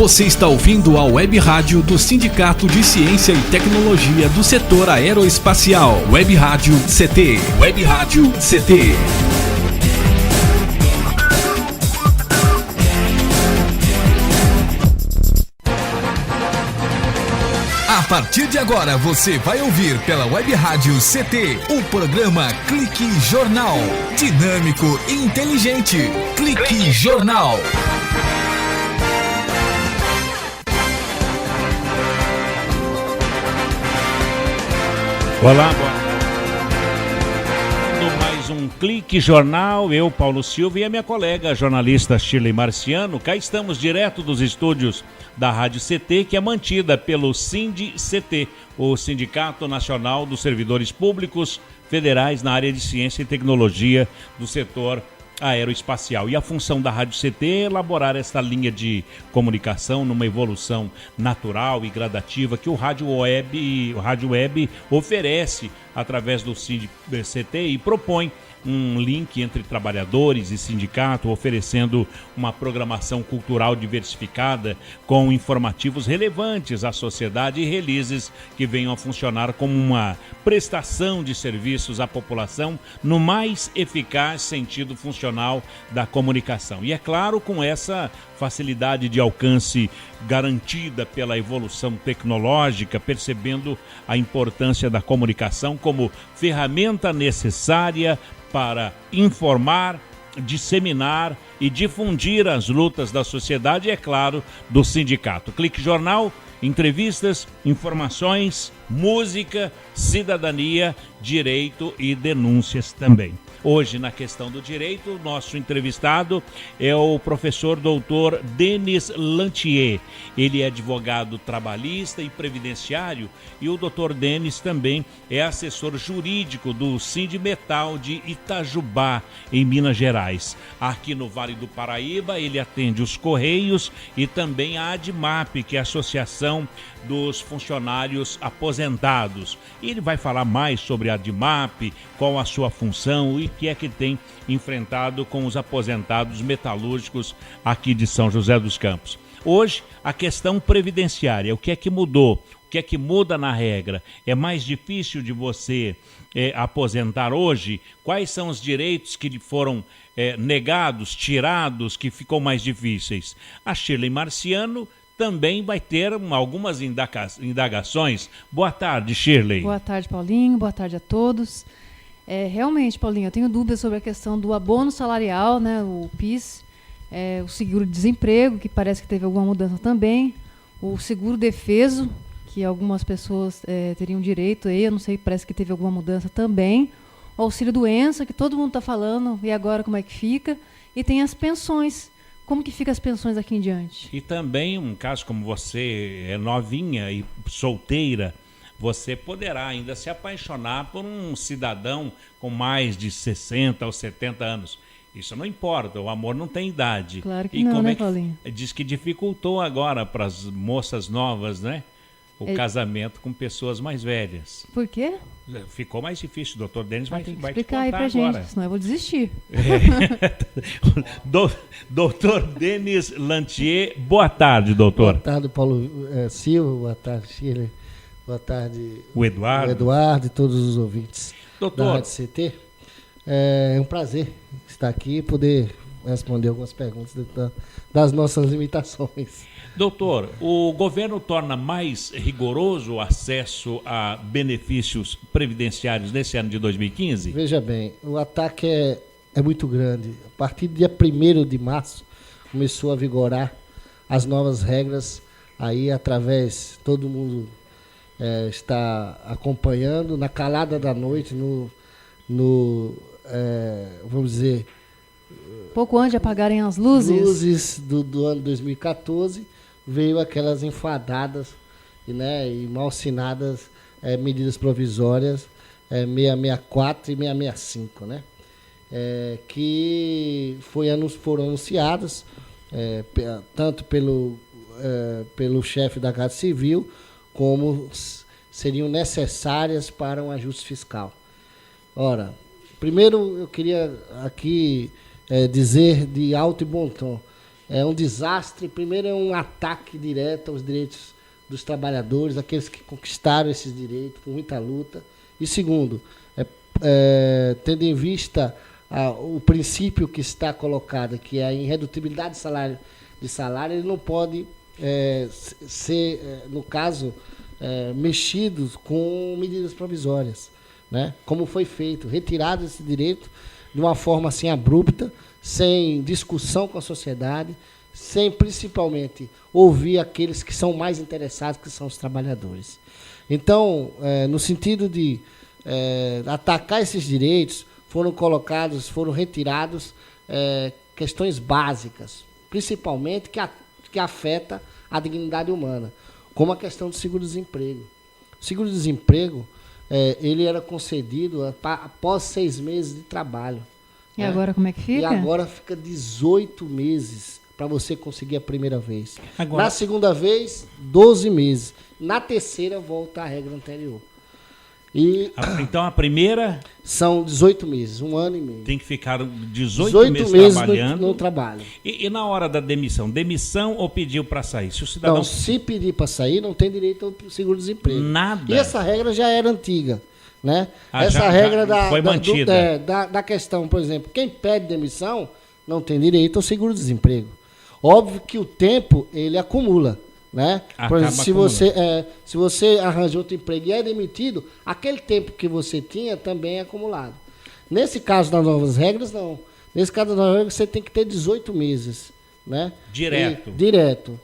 Você está ouvindo a Web Rádio do Sindicato de Ciência e Tecnologia do Setor Aeroespacial. Web Rádio CT. Web Rádio CT. A partir de agora você vai ouvir pela Web Rádio CT o programa Clique Jornal. Dinâmico e inteligente. Clique Jornal. Olá, mais um Clique Jornal, eu, Paulo Silva, e a minha colega jornalista Shirley Marciano. Cá estamos direto dos estúdios da Rádio CT, que é mantida pelo SINDI-CT, o Sindicato Nacional dos Servidores Públicos Federais na área de Ciência e Tecnologia do setor aeroespacial. E a função da Rádio CT é elaborar esta linha de comunicação numa evolução natural e gradativa que o Rádio Web oferece através do SINDI-CT e propõe um link entre trabalhadores e sindicato, oferecendo uma programação cultural diversificada com informativos relevantes à sociedade e releases que venham a funcionar como uma prestação de serviços à população no mais eficaz sentido funcional da comunicação. E é claro, com essa facilidade de alcance garantida pela evolução tecnológica, percebendo a importância da comunicação como ferramenta necessária para informar, disseminar e difundir as lutas da sociedade e, é claro, do sindicato. Clique Jornal, entrevistas, informações, música, cidadania, direito e denúncias também. Hoje, na questão do direito, nosso entrevistado é o professor doutor Denis Lantier. Ele é advogado trabalhista e previdenciário e o doutor Denis também é assessor jurídico do Sindimetal de Itajubá, em Minas Gerais. Aqui no Vale do Paraíba, ele atende os Correios e também a ADMAP, que é a Associação dos Funcionários Aposentados. E ele vai falar mais sobre a ADMAP, qual a sua função e o que é que tem enfrentado com os aposentados metalúrgicos aqui de São José dos Campos. Hoje, a questão previdenciária, o que é que mudou? O que é que muda na regra? É mais difícil de você aposentar hoje? Quais são os direitos que lhe foram negados, tirados, que ficou mais difíceis? A Shirley Marciano também vai ter algumas indagações. Boa tarde, Shirley. Boa tarde, Paulinho. Boa tarde a todos. Realmente, Paulinho, eu tenho dúvidas sobre a questão do abono salarial, né, o PIS, o seguro-desemprego, que parece que teve alguma mudança também, o seguro-defeso, que algumas pessoas teriam direito, eu não sei, parece que teve alguma mudança também, o auxílio-doença, que todo mundo está falando, e agora como é que fica, e tem as pensões. Como que ficam as pensões aqui em diante? E também, um caso como você é novinha e solteira, você poderá ainda se apaixonar por um cidadão com mais de 60 ou 70 anos. Isso não importa, o amor não tem idade. Claro que não, né, Paulinho? Diz que dificultou agora para as moças novas, né? O casamento com pessoas mais velhas. Por quê? Ficou mais difícil, o doutor Denis vai te explicar aí pra agora. Gente, senão eu vou desistir. Doutor Denis Lantier, boa tarde, doutor. Boa tarde, Paulo Silva, boa tarde, Shirley, boa tarde, o Eduardo e todos os ouvintes doutor. Da Rádio CT. É um prazer estar aqui e poder responder algumas perguntas das nossas limitações. Doutor, o governo torna mais rigoroso o acesso a benefícios previdenciários nesse ano de 2015? Veja bem, o ataque é muito grande. A partir do dia 1º de março começou a vigorar as novas regras, aí através, todo mundo está acompanhando, na calada da noite, vamos dizer... Pouco antes de apagarem as luzes? Luzes do ano 2014, veio aquelas enfadadas e mal assinadas medidas provisórias 664 e 665, né? Que foram anunciadas tanto pelo chefe da Casa Civil, como seriam necessárias para um ajuste fiscal. Ora, primeiro eu queria aqui dizer de alto e bom tom, é um desastre. Primeiro, é um ataque direto aos direitos dos trabalhadores, aqueles que conquistaram esses direitos com muita luta. E segundo, tendo em vista o princípio que está colocado, que é a irredutibilidade de salário, ele não pode ser, no caso, mexidos com medidas provisórias, né? Como foi feito, retirado esse direito de uma forma assim abrupta, sem discussão com a sociedade, sem principalmente ouvir aqueles que são mais interessados, que são os trabalhadores. Então, no sentido de atacar esses direitos, foram retirados questões básicas, principalmente que afeta a dignidade humana, como a questão do seguro-desemprego. O seguro-desemprego, ele era concedido após 6 meses de trabalho. E agora como é que fica? E agora fica 18 meses para você conseguir a primeira vez. Agora... Na segunda vez, 12 meses. Na terceira, volta à regra anterior. Então a primeira... São 18 meses, 1 ano e meio. Tem que ficar 18 meses trabalhando. No trabalho. E na hora da demissão? Demissão ou pediu para sair? Se o cidadão... Não, se pedir para sair, não tem direito ao seguro-desemprego. Nada. E essa regra já era antiga. Né? Essa regra foi mantida. Da questão, por exemplo, quem pede demissão não tem direito ao seguro-desemprego. Óbvio que o tempo, ele acumula. Né? Por exemplo, se você arranja outro emprego e é demitido, aquele tempo que você tinha também é acumulado. Nesse caso das novas regras, não. Nesse caso das novas regras, você tem que ter 18 meses. Né? Direto,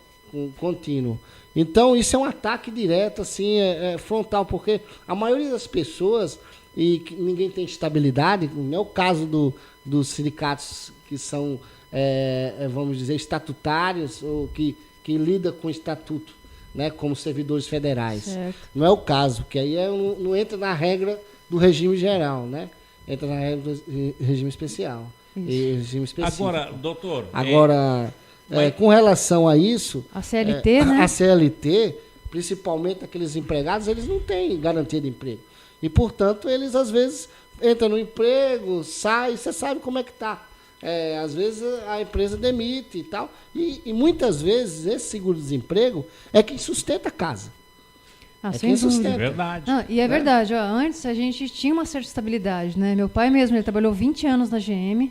contínuo. Então, isso é um ataque direto, assim, frontal, porque a maioria das pessoas, e ninguém tem estabilidade, não é o caso dos sindicatos que são, vamos dizer, estatutários, ou que lida com o estatuto, né, como servidores federais. Certo. Não é o caso, que aí não entra na regra do regime geral, né? Entra na regra do regime especial. E regime específico. Agora, doutor... com relação a isso... A CLT, né? A CLT, principalmente aqueles empregados, eles não têm garantia de emprego. E, portanto, eles, às vezes, entram no emprego, saem, você sabe como é que está. Às vezes a empresa demite e tal. E muitas vezes esse seguro-desemprego é quem sustenta a casa. Sem dúvida. É verdade. Não, e verdade. Ó, antes a gente tinha uma certa estabilidade, né? Meu pai mesmo, ele trabalhou 20 anos na GM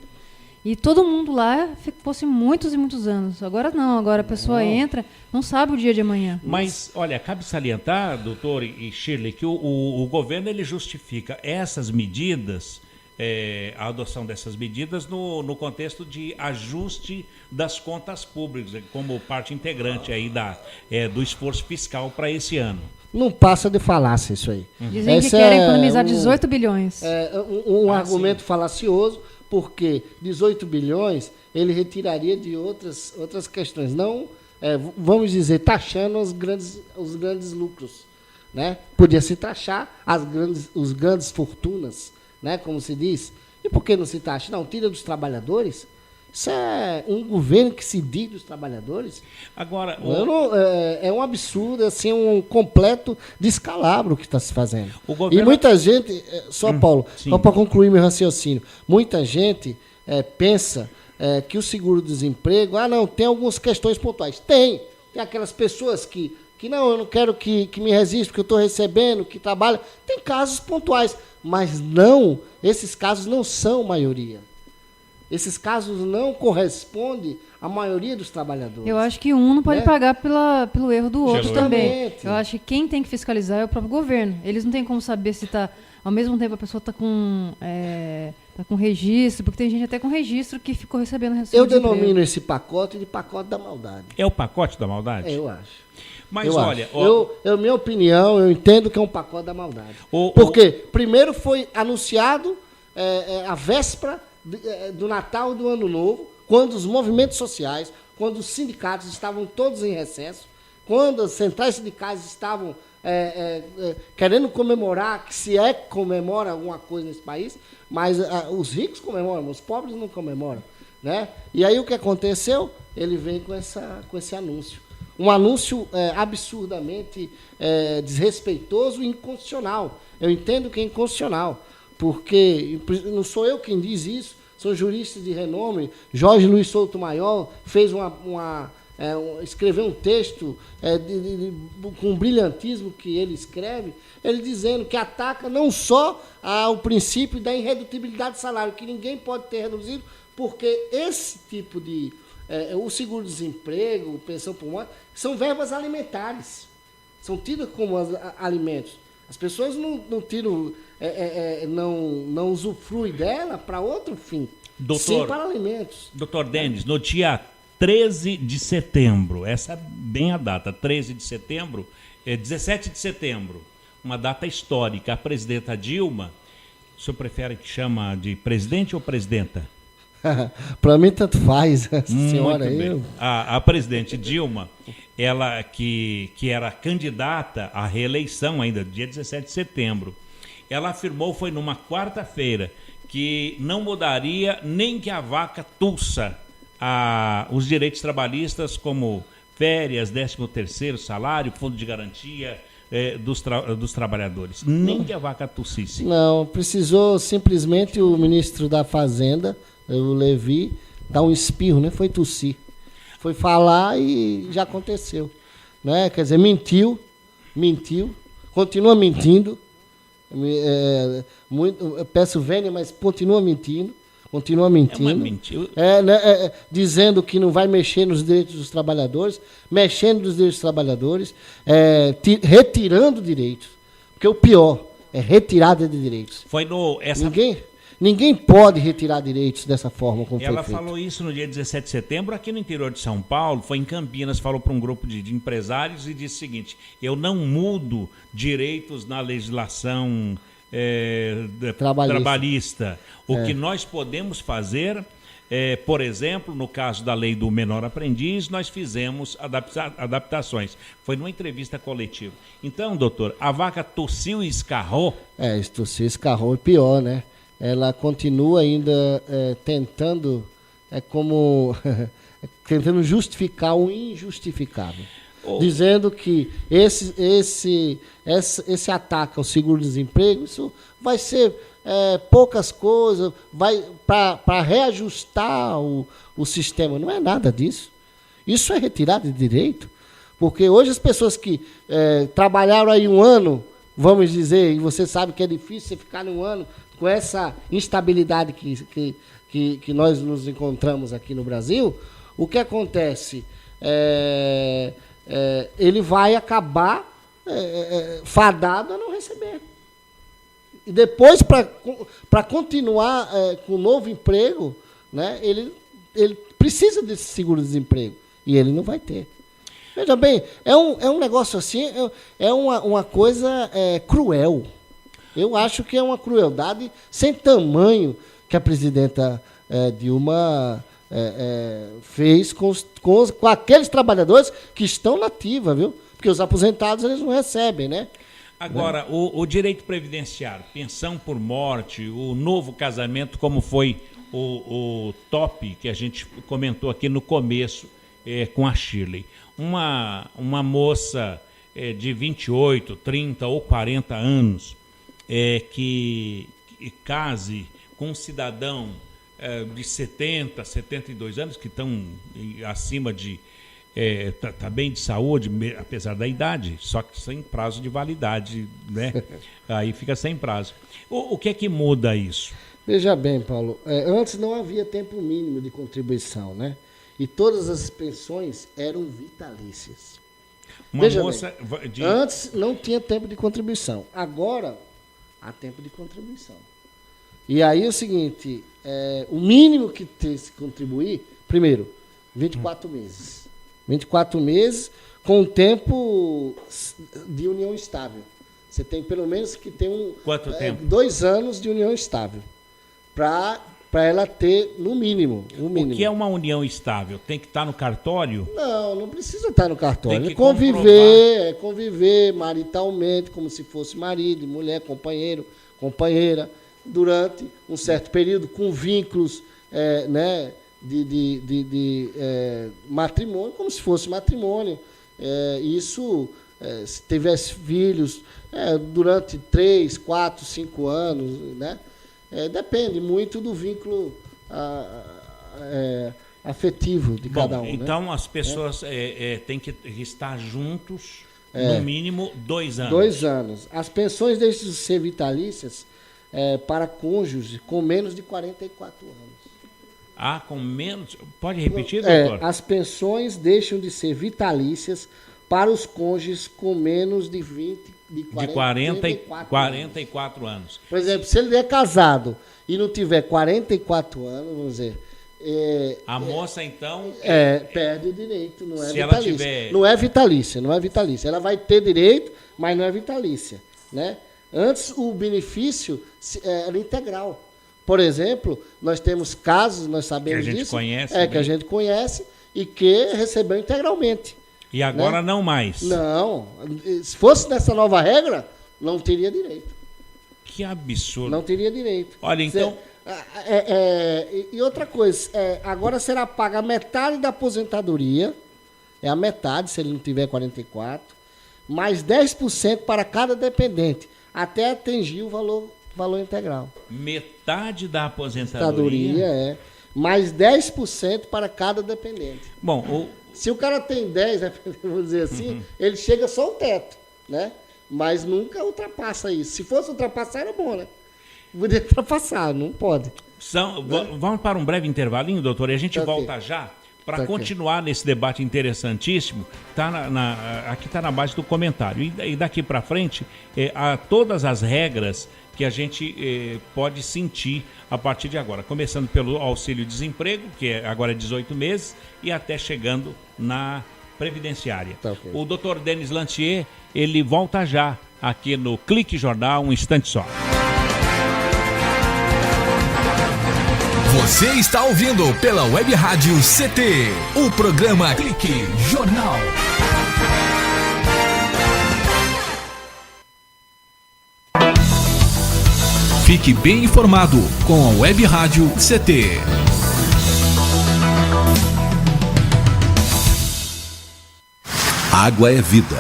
e todo mundo lá fosse muitos e muitos anos. Agora não, agora a pessoa entra, não sabe o dia de amanhã. Mas, olha, cabe salientar, doutor e Shirley, que o governo ele justifica essas medidas... a adoção dessas medidas no contexto de ajuste das contas públicas, como parte integrante aí do esforço fiscal para esse ano. Não passa de falácia isso aí. Dizem que querem economizar 18 bilhões. Argumento falacioso, porque 18 bilhões ele retiraria de outras questões. Não, vamos dizer, taxando os grandes lucros. Né? Podia se taxar os grandes fortunas, né, como se diz. E por que não se taxa? Não, tira dos trabalhadores. Isso é um governo que se diz dos trabalhadores. Agora, é um absurdo, assim, um completo descalabro que está se fazendo. Governo... E muita gente, Paulo, sim. Só para concluir meu raciocínio, muita gente pensa que o seguro-desemprego, não, tem algumas questões pontuais. Tem aquelas pessoas que não, eu não quero que me resista, porque eu estou recebendo, que trabalha. Tem casos pontuais. Mas não, esses casos não são maioria. Esses casos não correspondem à maioria dos trabalhadores. Eu acho que um não pode pagar pelo erro do outro também. Justamente. Eu acho que quem tem que fiscalizar é o próprio governo. Eles não têm como saber se está... Ao mesmo tempo a pessoa está com registro, porque tem gente até com registro que ficou recebendo Eu denomino esse pacote de pacote da maldade. É o pacote da maldade? Eu acho. Mas olha... Minha opinião, eu entendo que é um pacote da maldade. Porque primeiro foi anunciado a véspera do Natal e do Ano Novo, quando os movimentos sociais, quando os sindicatos estavam todos em recesso, quando as centrais sindicais estavam querendo comemorar, que se comemora alguma coisa nesse país, mas os ricos comemoram, os pobres não comemoram. Né? E aí o que aconteceu? Ele vem com esse anúncio. Um anúncio absurdamente desrespeitoso e inconstitucional. Eu entendo que é inconstitucional, porque não sou eu quem diz isso, são juristas de renome. Jorge Luiz Souto-Maior fez escreveu um texto com o brilhantismo que ele escreve, ele dizendo que ataca não só ao princípio da irredutibilidade do salário, que ninguém pode ter reduzido, porque esse tipo de... o seguro-desemprego, pensão por morte, são verbas alimentares. São tidas como alimentos. As pessoas não tiram, não usufruem dela para outro fim, sim para alimentos. Doutor Denis, no dia 13 de setembro, essa é bem a data, 13 de setembro, 17 de setembro, uma data histórica. A presidenta Dilma, o senhor prefere que chama de presidente ou presidenta? Para mim, tanto faz, essa senhora aí. A presidente Dilma, ela que era candidata à reeleição ainda, dia 17 de setembro, ela afirmou, foi numa quarta-feira, que não mudaria nem que a vaca tussa os direitos trabalhistas, como férias, 13º salário, fundo de garantia dos trabalhadores. Nem que a vaca tossisse. Não, precisou simplesmente o ministro da Fazenda, o Levi, dar um espirro, né? Foi tossir. Foi falar e já aconteceu. Né? Quer dizer, mentiu, continua mentindo. Eu peço vênia, mas continua mentindo. Dizendo que não vai mexer nos direitos dos trabalhadores, mexendo nos direitos dos trabalhadores, retirando direitos. Porque o pior é retirada de direitos. Ninguém pode retirar direitos dessa forma como ela foi feito. Falou isso no dia 17 de setembro aqui no interior de São Paulo, foi em Campinas, falou para um grupo de empresários e disse o seguinte: eu não mudo direitos na legislação trabalhista. O que nós podemos fazer, por exemplo, no caso da lei do menor aprendiz, nós fizemos adaptações. Foi numa entrevista coletiva. Então, doutor, a vaca tossiu e escarrou? Tossiu e escarrou é pior, né? Ela continua ainda tentando, tentando justificar o injustificável. Dizendo que esse ataque ao seguro-desemprego, isso vai ser poucas coisas, vai para reajustar o sistema. Não é nada disso. Isso é retirada de direito, porque hoje as pessoas que trabalharam aí um ano, vamos dizer, e você sabe que é difícil você ficar um ano com essa instabilidade que nós nos encontramos aqui no Brasil, o que acontece? Ele vai acabar fadado a não receber. E depois, para continuar com o novo emprego, né, ele precisa desse seguro-desemprego. E ele não vai ter. Veja bem, é um negócio assim, é uma coisa cruel. Eu acho que é uma crueldade sem tamanho que a presidenta Dilma fez com aqueles trabalhadores que estão na ativa, viu? Porque os aposentados eles não recebem, né? Agora, o direito previdenciário, pensão por morte, o novo casamento, como foi o top que a gente comentou aqui no começo com a Shirley. Uma moça de 28, 30 ou 40 anos que case com um cidadão de 70, 72 anos, que estão acima de... Tá bem de saúde, apesar da idade, só que sem prazo de validade, né? Aí fica sem prazo. O que é que muda isso? Veja bem, Paulo, antes não havia tempo mínimo de contribuição, né? E todas as pensões eram vitalícias. Veja bem, antes não tinha tempo de contribuição, agora há tempo de contribuição. E aí é o seguinte, o mínimo que tem que se contribuir, primeiro, 24 meses. 24 meses com tempo de união estável. Você tem pelo menos que ter Quanto tempo? 2 anos de união estável. Para ela ter, no mínimo, o mínimo. O que é uma união estável? Tem que estar no cartório? Não precisa estar no cartório. Tem que conviver maritalmente, como se fosse marido, mulher, companheiro, companheira, durante um certo período, com vínculos, né, de matrimônio, como se fosse matrimônio. Isso, se tivesse filhos, durante 3, 4, 5 anos, né? Depende muito do vínculo afetivo de cada um. Então, né? as pessoas têm que estar juntos, no mínimo 2 anos. 2 anos. As pensões deixam de ser vitalícias para cônjuges com menos de 44 anos. Com menos... Pode repetir, doutor? As pensões deixam de ser vitalícias para os cônjuges com menos de 44 anos. Por exemplo, se ele é casado e não tiver 44 anos, vamos dizer... a moça, então... perde o direito, não é se vitalícia. Ela tiver... Não é vitalícia. Ela vai ter direito, mas não é vitalícia, né? Antes, o benefício era integral. Por exemplo, nós temos casos, nós sabemos disso... Que a gente conhece. Que a gente conhece e que recebeu integralmente. E agora, né? Não mais. Não. Se fosse nessa nova regra, não teria direito. Que absurdo. Não teria direito. Olha, então... E outra coisa, agora será paga metade da aposentadoria, a metade, se ele não tiver 44, mais 10% para cada dependente, até atingir o valor integral. Metade da aposentadoria? Mais 10% para cada dependente. Bom, se o cara tem 10, vamos dizer assim, ele chega só ao teto, né? Mas nunca ultrapassa isso. Se fosse ultrapassar, era bom, né? Poderia ultrapassar, não pode. Vamos para um breve intervalinho, doutor, e a gente volta já para continuar nesse debate interessantíssimo. Aqui está na base do comentário. E daqui para frente, todas as regras que a gente pode sentir a partir de agora. Começando pelo auxílio-desemprego, que agora é 18 meses, e até chegando na previdenciária. O doutor Denis Lantier, ele volta já aqui no Clique Jornal, um instante só. Você está ouvindo pela Web Rádio CT, o programa Clique Jornal. Fique bem informado com a Web Rádio CT. Água é vida.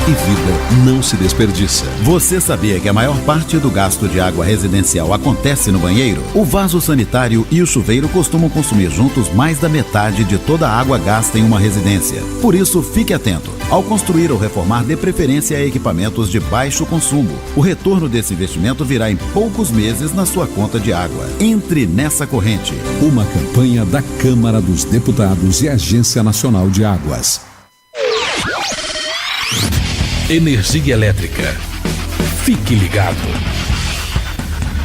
E vida não se desperdiça. Você sabia que a maior parte do gasto de água residencial acontece no banheiro? O vaso sanitário e o chuveiro costumam consumir juntos mais da metade de toda a água gasta em uma residência. Por isso, fique atento. Ao construir ou reformar, dê preferência a equipamentos de baixo consumo. O retorno desse investimento virá em poucos meses na sua conta de água. Entre nessa corrente. Uma campanha da Câmara dos Deputados e Agência Nacional de Águas. Energia elétrica. Fique ligado.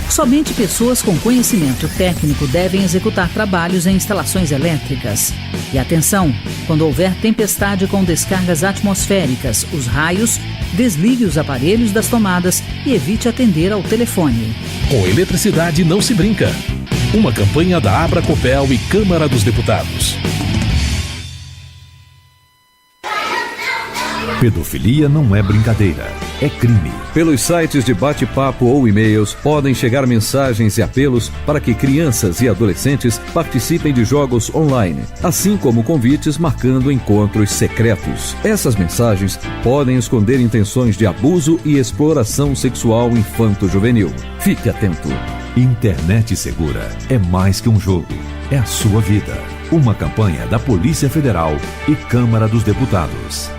Somente pessoas com conhecimento técnico devem executar trabalhos em instalações elétricas. E atenção, quando houver tempestade com descargas atmosféricas, os raios, desligue os aparelhos das tomadas e evite atender ao telefone. Com eletricidade não se brinca. Uma campanha da Abracopel e Câmara dos Deputados. Pedofilia não é brincadeira, é crime. Pelos sites de bate-papo ou e-mails podem chegar mensagens e apelos para que crianças e adolescentes participem de jogos online, assim como convites marcando encontros secretos. Essas mensagens podem esconder intenções de abuso e exploração sexual infanto-juvenil. Fique atento. Internet segura é mais que um jogo, é a sua vida. Uma campanha da Polícia Federal e Câmara dos Deputados.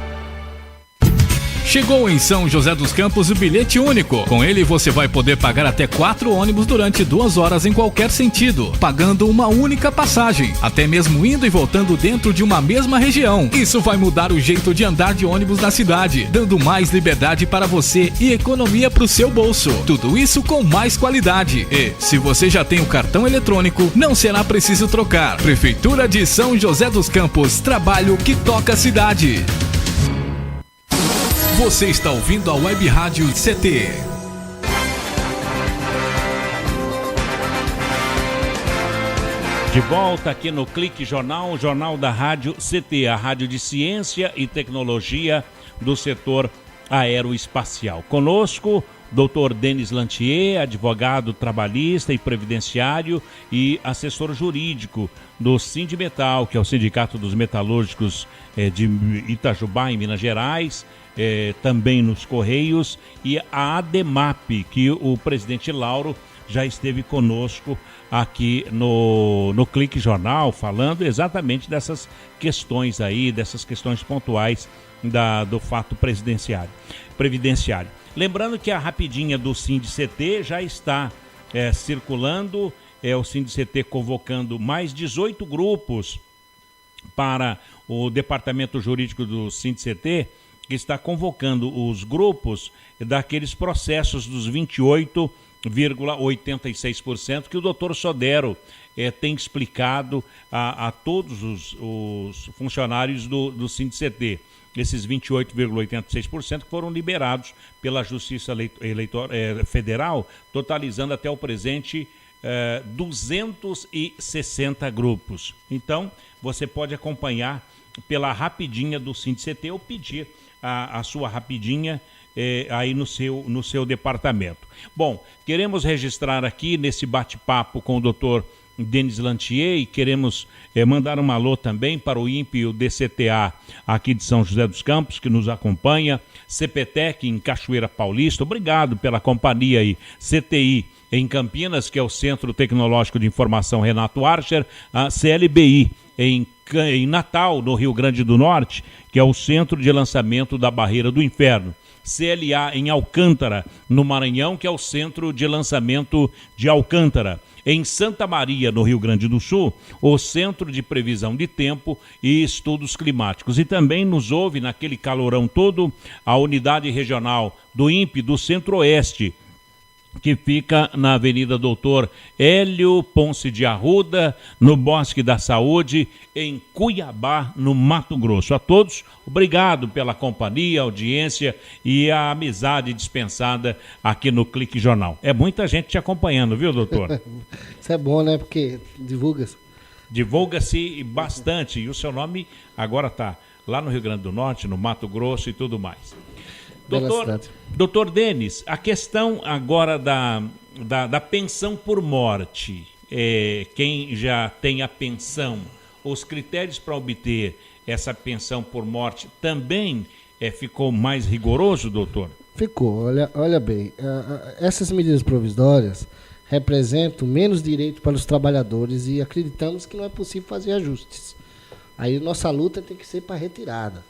Chegou em São José dos Campos o bilhete único. Com ele você vai poder pagar até 4 ônibus durante 2 horas em qualquer sentido, pagando uma única passagem, até mesmo indo e voltando dentro de uma mesma região. Isso vai mudar o jeito de andar de ônibus na cidade, dando mais liberdade para você e economia para o seu bolso. Tudo isso com mais qualidade. E, se você já tem o cartão eletrônico, não será preciso trocar. Prefeitura de São José dos Campos, trabalho que toca a cidade. Você está ouvindo a Web Rádio CT. De volta aqui no Clique Jornal, o jornal da Rádio CT, a rádio de ciência e tecnologia do setor aeroespacial. Conosco, Dr. Denis Lantier, advogado trabalhista e previdenciário e assessor jurídico do Sindimetal, que é o Sindicato dos Metalúrgicos de Itajubá, em Minas Gerais, também nos Correios, e a ADEMAP, que o presidente Lauro já esteve conosco aqui no Clique Jornal, falando exatamente dessas questões aí, dessas questões pontuais do fato previdenciário. Lembrando que a rapidinha do Sindicet já está circulando, o Sindicet convocando mais 18 grupos para o departamento jurídico do Sindicet, que está convocando os grupos daqueles processos dos 28,86% que o doutor Sodero tem explicado a todos os funcionários do Sindicet. Esses 28,86% que foram liberados pela Justiça Federal, totalizando até o presente 260 grupos. Então, você pode acompanhar pela rapidinha do Sindicet ou pedir a sua rapidinha aí no seu departamento. Bom, queremos registrar aqui nesse bate-papo com o doutor Denis Lantier e queremos mandar um alô também para o INPE e o DCTA aqui de São José dos Campos, que nos acompanha, CPTEC em Cachoeira Paulista, obrigado pela companhia aí, CTI em Campinas, que é o Centro Tecnológico de Informação Renato Archer, a CLBI em Natal, no Rio Grande do Norte, que é o Centro de Lançamento da Barreira do Inferno. CLA em Alcântara, no Maranhão, que é o Centro de Lançamento de Alcântara. Em Santa Maria, no Rio Grande do Sul, o Centro de Previsão de Tempo e Estudos Climáticos. E também nos ouve, naquele calorão todo, a Unidade Regional do INPE do Centro-Oeste, que fica na Avenida Doutor Hélio Ponce de Arruda, no Bosque da Saúde, em Cuiabá, no Mato Grosso. A todos, obrigado pela companhia, audiência e a amizade dispensada aqui no Clique Jornal. É muita gente te acompanhando, viu, doutor? Isso é bom, né? Porque divulga-se. Divulga-se bastante. E o seu nome agora está lá no Rio Grande do Norte, no Mato Grosso e tudo mais. Doutor Denis, a questão agora da pensão por morte, quem já tem a pensão, os critérios para obter essa pensão por morte também ficou mais rigoroso, doutor? Ficou, olha bem, essas medidas provisórias representam menos direito para os trabalhadores e acreditamos que não é possível fazer ajustes. Aí nossa luta tem que ser para retirada.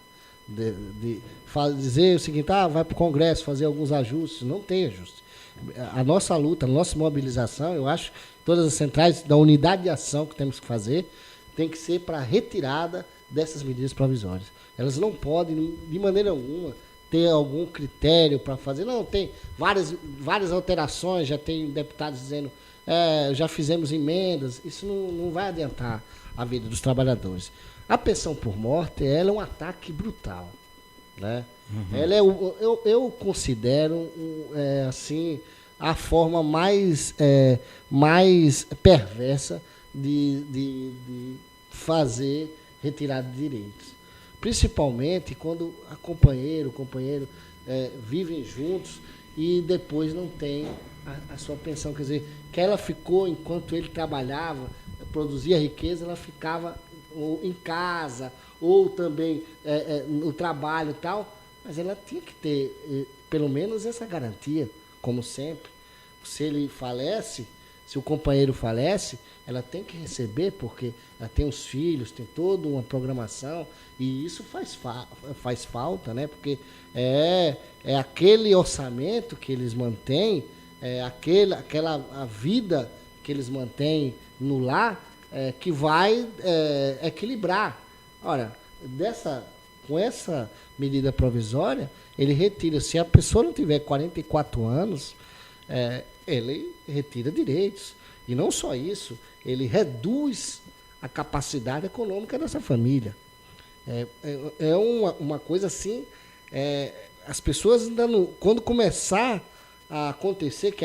Dizer o seguinte, vai para o Congresso fazer alguns ajustes, não tem ajuste. A nossa luta, a nossa mobilização, eu acho que todas as centrais da unidade de ação que temos que fazer, tem que ser para a retirada dessas medidas provisórias. Elas não podem, de maneira alguma, ter algum critério para fazer. Não, tem várias alterações, já tem deputados dizendo, já fizemos emendas, isso não vai adiantar a vida dos trabalhadores. A pensão por morte, ela é um ataque brutal, né? Uhum. Ela eu considero assim a forma mais perversa de fazer retirada de direitos, principalmente quando o companheiro vivem juntos e depois não tem a sua pensão, quer dizer, que ela ficou enquanto ele trabalhava, produzia riqueza, ela ficava ou em casa, ou também no trabalho e tal, mas ela tinha que ter pelo menos essa garantia, como sempre. Se ele falece, se o companheiro falece, ela tem que receber, porque ela tem os filhos, tem toda uma programação, e isso faz falta, né? Porque é aquele orçamento que eles mantêm, a vida que eles mantêm no lar, que vai equilibrar. Ora, com essa medida provisória, ele retira, se a pessoa não tiver 44 anos, ele retira direitos. E não só isso, ele reduz a capacidade econômica dessa família. Uma coisa assim, as pessoas ainda não, quando começar a acontecer, que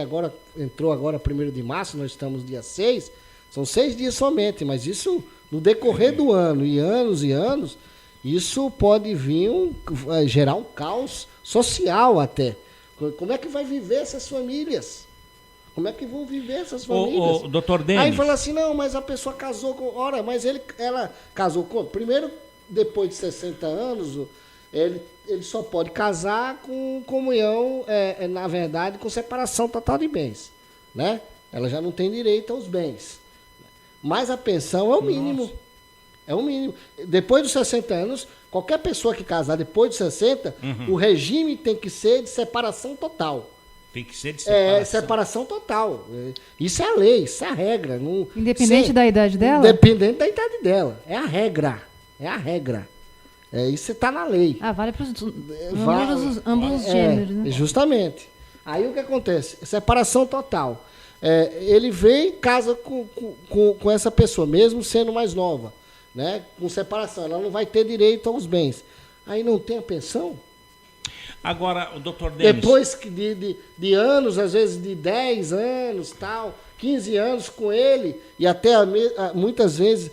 entrou agora 1º de março, nós estamos dia 6, são 6 dias somente, mas isso no decorrer do ano, e anos, isso pode gerar um caos social até. Como é que vai viver essas famílias? Como é que vão viver essas famílias? Doutor Denis. Aí fala assim, não, mas a pessoa casou com... Ora, mas ela casou com... Primeiro, depois de 60 anos, ele só pode casar com comunhão, na verdade, com separação total de bens, né? ela já não tem direito aos bens. Mas a pensão é o mínimo. Nossa. É o mínimo. Depois dos 60 anos, qualquer pessoa que casar depois dos 60, o regime tem que ser de separação total. Tem que ser de separação. Separação total. Isso é a lei, isso é a regra. Independente da idade dela? Independente da idade dela. É a regra. É a regra. Isso está na lei. Vale para ambos os gêneros, né? Justamente. Aí o que acontece? Separação total. Ele vem e casa com essa pessoa, mesmo sendo mais nova, né? Com separação. Ela não vai ter direito aos bens. Aí não tem a pensão? Agora, o doutor Denis... Depois de anos, às vezes de 10 anos, 15 anos com ele, e até muitas vezes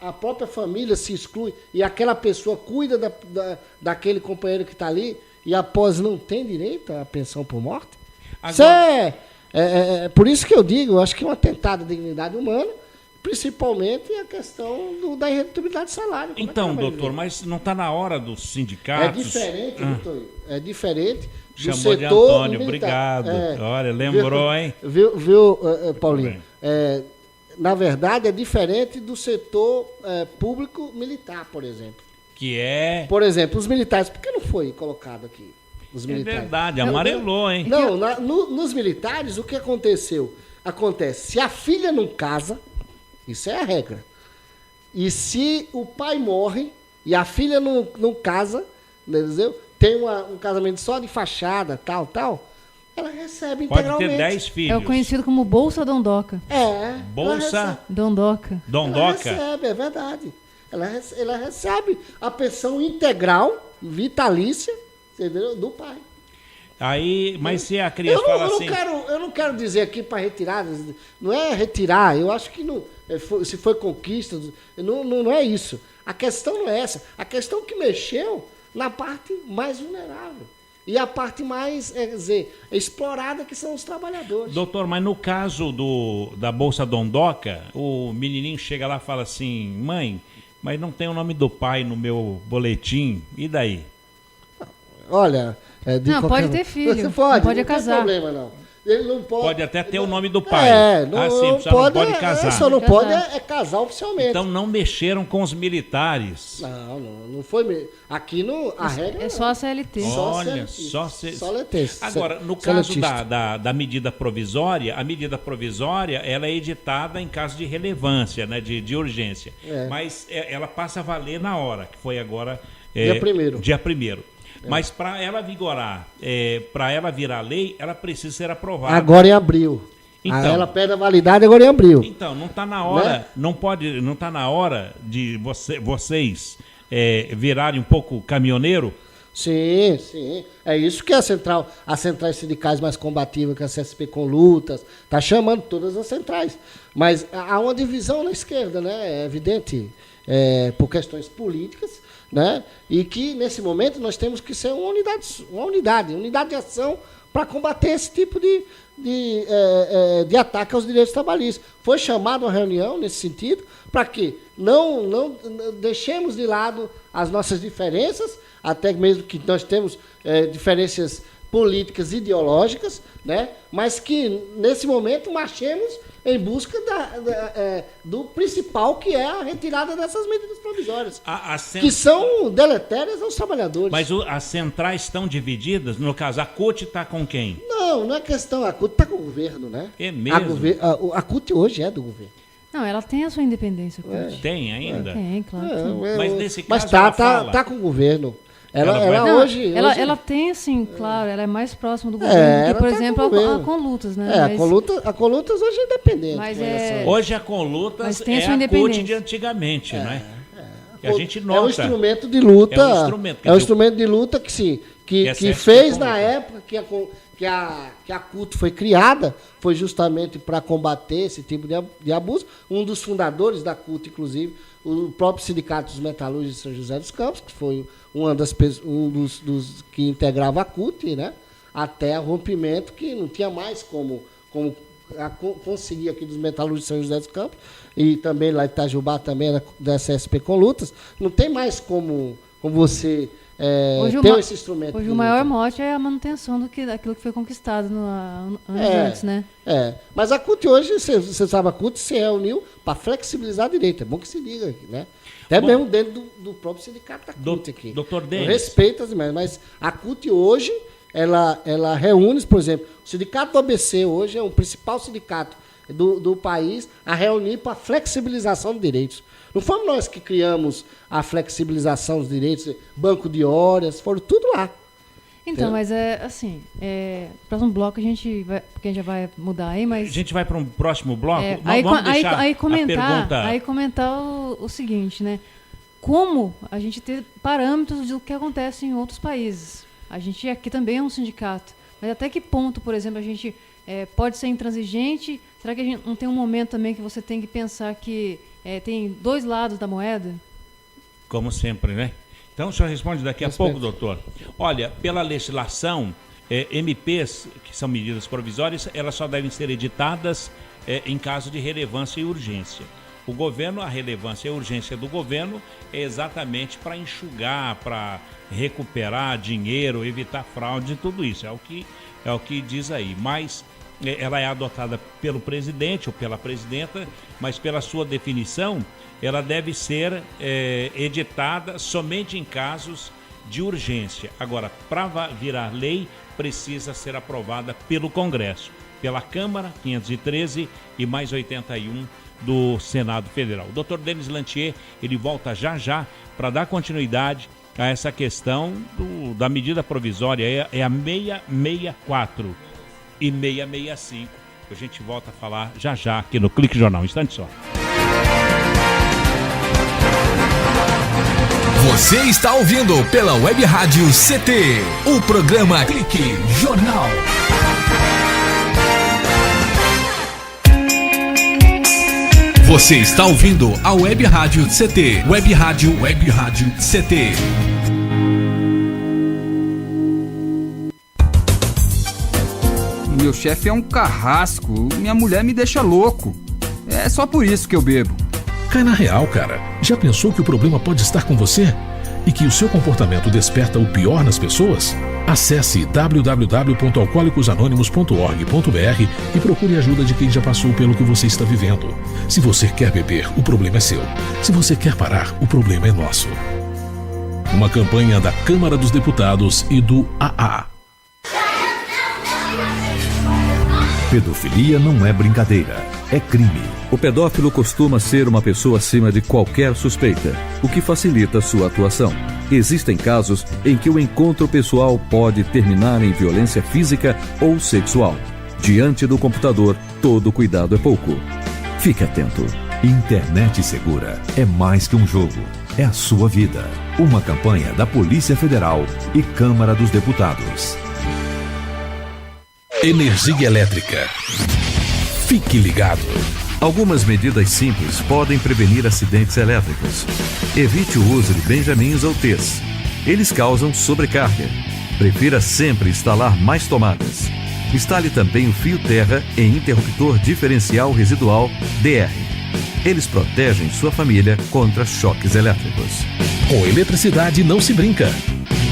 a própria família se exclui, e aquela pessoa cuida daquele companheiro que está ali, e após não tem direito à pensão por morte? Agora... Isso por isso que eu digo, eu acho que é um atentado à dignidade humana, principalmente a questão da irredutibilidade de salário. Então, doutor, mas não está na hora dos sindicatos? É diferente, doutor. É diferente do Chamou setor de Antônio, militar. obrigado. Olha, lembrou, hein? Viu, Paulinho? Na verdade, é diferente do setor público militar, por exemplo. Que é... Por exemplo, os militares. Por que não foi colocado aqui? Os militares? É verdade, amarelou, hein? Não, nos militares, o que aconteceu? Acontece, se a filha não casa... Isso é a regra. E se o pai morre e a filha não casa, entendeu? Tem um casamento só de fachada, tal, ela recebe integralmente. Pode ter 10 filhos. É o conhecido como Bolsa Dondoca. Bolsa Dondoca. Dondoca. Ela recebe, é verdade. Ela recebe a pensão integral, vitalícia, entendeu? Do pai. Aí, mas se a criança fala assim... Eu não quero dizer aqui para retirar, não é retirar, eu acho que não, se foi conquista, não é isso. A questão não é essa. A questão que mexeu na parte mais vulnerável. E a parte mais, explorada, que são os trabalhadores. Doutor, mas no caso da Bolsa Dondoca, o menininho chega lá e fala assim, mãe, mas não tem o nome do pai no meu boletim, e daí? Olha... Não, pode ter filho. Pode casar. Não tem problema, não. Ele não pode até ter o nome do pai. Não pode casar. Só não pode casar oficialmente. Então não mexeram com os militares. Não foi. Aqui a regra é só a CLT. Olha, só CLT. Agora, no caso da medida provisória, a medida provisória ela é editada em caso de relevância, né, de urgência. Mas ela passa a valer na hora, que foi agora dia 1º. Mas para ela vigorar, para ela virar lei, ela precisa ser aprovada. Agora em abril. Então, ela perde a validade agora em abril. Então, não está na hora, né? Não está na hora de vocês virarem um pouco caminhoneiro? Sim. É isso que as centrais sindicais mais combativas, que a CSP com lutas, está chamando todas as centrais. Mas há uma divisão na esquerda, né? É evidente, por questões políticas, né? E que, nesse momento, nós temos que ser uma unidade de ação para combater esse tipo de ataque aos direitos trabalhistas. Foi chamada uma reunião nesse sentido para que não deixemos de lado as nossas diferenças, até mesmo que nós temos diferenças políticas, ideológicas, né? Mas que, nesse momento, marchemos em busca do principal, que é a retirada dessas medidas provisórias, que são deletérias aos trabalhadores. Mas as centrais estão divididas? No caso, a CUT está com quem? Não é questão. A CUT está com o governo, né? É mesmo? A CUT hoje é do governo. Não, ela tem a sua independência. Tem ainda? Tem, claro. Mas nesse caso mas tá com o governo. Ela tem, assim, claro, ela é mais próxima do governo do que, por exemplo, a Conlutas, né? A Conlutas hoje é independente. Hoje a Conlutas é a CUT de antigamente, né? A gente nota. É um instrumento de luta. É um instrumento de luta que fez na época que a CUT foi criada, foi justamente para combater esse tipo de abuso. Um dos fundadores da CUT, inclusive, o próprio Sindicato dos Metalúrgicos de São José dos Campos, que foi um dos que integrava a CUT, né? Até o rompimento, que não tinha mais como conseguir aqui dos Metalúrgicos de São José dos Campos, e também lá em Itajubá, também da CSP com lutas, não tem mais como você ter esse instrumento. Hoje o maior mote é a manutenção daquilo que foi conquistado anos antes, né? Mas a CUT hoje, você sabe, a CUT se reuniu para flexibilizar a direita. É bom que se diga aqui, né? Até mesmo dentro do próprio sindicato da CUT aqui. Doutor Denis. Eu respeito as imagens, mas a CUT hoje, ela reúne, por exemplo, o sindicato do ABC hoje é o principal sindicato do país a reunir para flexibilização de direitos. Não fomos nós que criamos a flexibilização dos direitos, banco de horas, foram tudo lá. Então, mas próximo bloco a gente vai, porque a gente já vai mudar aí, mas... A gente vai para um próximo bloco? Vamos deixar aí comentar o seguinte, né? Como a gente ter parâmetros do que acontece em outros países. A gente aqui também é um sindicato, mas até que ponto, por exemplo, a gente pode ser intransigente? Será que a gente não tem um momento também que você tem que pensar que tem dois lados da moeda? Como sempre, né? Então, o senhor responde daqui a pouco, doutor. Olha, pela legislação, MPs, que são medidas provisórias, elas só devem ser editadas em caso de relevância e urgência. O governo, a relevância e a urgência do governo é exatamente para enxugar, para recuperar dinheiro, evitar fraude e tudo isso. É o que diz aí. Mas ela é adotada pelo presidente ou pela presidenta, mas pela sua definição, ela deve ser editada somente em casos de urgência. Agora, para virar lei, precisa ser aprovada pelo Congresso, pela Câmara, 513 e mais 81 do Senado Federal. O doutor Denis Lantier, ele volta já para dar continuidade a essa questão da medida provisória, é a 664 e 665. A gente volta a falar já aqui no Clique Jornal. Um instante só. Você está ouvindo pela Web Rádio CT, o programa Clique Jornal. Você está ouvindo a Web Rádio CT, Web Rádio CT. Meu chefe é um carrasco, minha mulher me deixa louco. É só por isso que eu bebo. Cai na real, cara. Já pensou que o problema pode estar com você? E que o seu comportamento desperta o pior nas pessoas? Acesse www.alcoolicosanonimos.org.br e procure ajuda de quem já passou pelo que você está vivendo. Se você quer beber, o problema é seu. Se você quer parar, o problema é nosso. Uma campanha da Câmara dos Deputados e do AA. Pedofilia não é brincadeira, é crime. O pedófilo costuma ser uma pessoa acima de qualquer suspeita, o que facilita sua atuação. Existem casos em que o encontro pessoal pode terminar em violência física ou sexual. Diante do computador, todo cuidado é pouco. Fique atento. Internet segura é mais que um jogo, é a sua vida. Uma campanha da Polícia Federal e Câmara dos Deputados. Energia elétrica. Fique ligado. Algumas medidas simples podem prevenir acidentes elétricos. Evite o uso de benjamins ou T's. Eles causam sobrecarga. Prefira sempre instalar mais tomadas. Instale também o fio terra em interruptor diferencial residual DR. Eles protegem sua família contra choques elétricos. Com eletricidade não se brinca.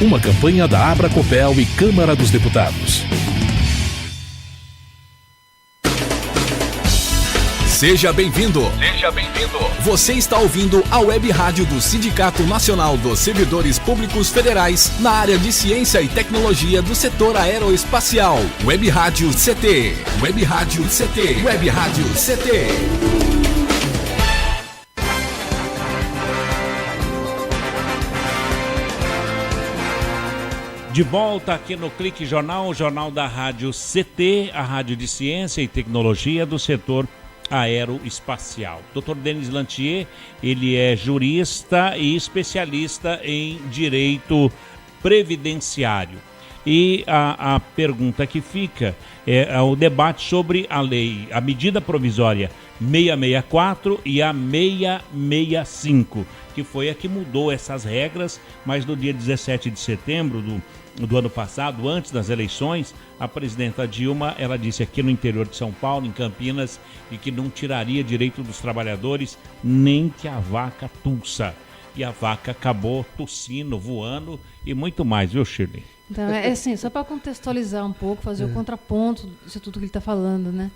Uma campanha da Abracopel e Câmara dos Deputados. Seja bem-vindo. Você está ouvindo a Web Rádio do Sindicato Nacional dos Servidores Públicos Federais na área de Ciência e Tecnologia do setor aeroespacial. Web Rádio CT. Web Rádio CT. Web Rádio CT. De volta aqui no Clique Jornal, o jornal da Rádio CT, a Rádio de Ciência e Tecnologia do setor aeroespacial. Dr. Denis Lantier, ele é jurista e especialista em direito previdenciário. E a pergunta que fica é o debate sobre a lei, a medida provisória 664 e a 665, que foi a que mudou essas regras, mas no dia 17 de setembro do ano passado, antes das eleições, a presidenta Dilma, ela disse aqui no interior de São Paulo, em Campinas, e que não tiraria direito dos trabalhadores nem que a vaca tussa. e a vaca acabou tossindo, voando e muito mais, viu, Shirley? Então, assim, só para contextualizar um pouco, fazer o contraponto disso tudo que ele está falando, né?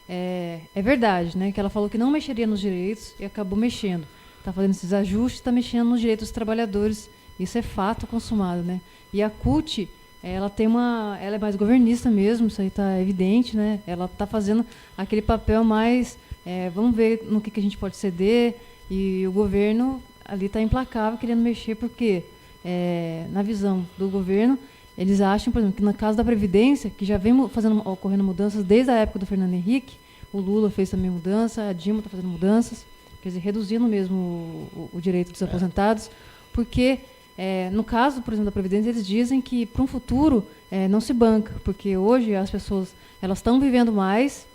É verdade, né? Que ela falou que não mexeria nos direitos e acabou mexendo. Está fazendo esses ajustes, está mexendo nos direitos dos trabalhadores. Isso é fato consumado, né? E a CUT, ela é mais governista mesmo, isso aí está evidente, né? Ela está fazendo aquele papel mais, vamos ver no que a gente pode ceder, e o governo ali está implacável querendo mexer, porque na visão do governo, eles acham, por exemplo, que no caso da Previdência, que já vem ocorrendo mudanças desde a época do Fernando Henrique, o Lula fez também mudança, a Dilma está fazendo mudanças, quer dizer, reduzindo mesmo o direito dos aposentados, porque, no caso, por exemplo, da Previdência, eles dizem que, para um futuro, não se banca, porque hoje as pessoas elas estão vivendo mais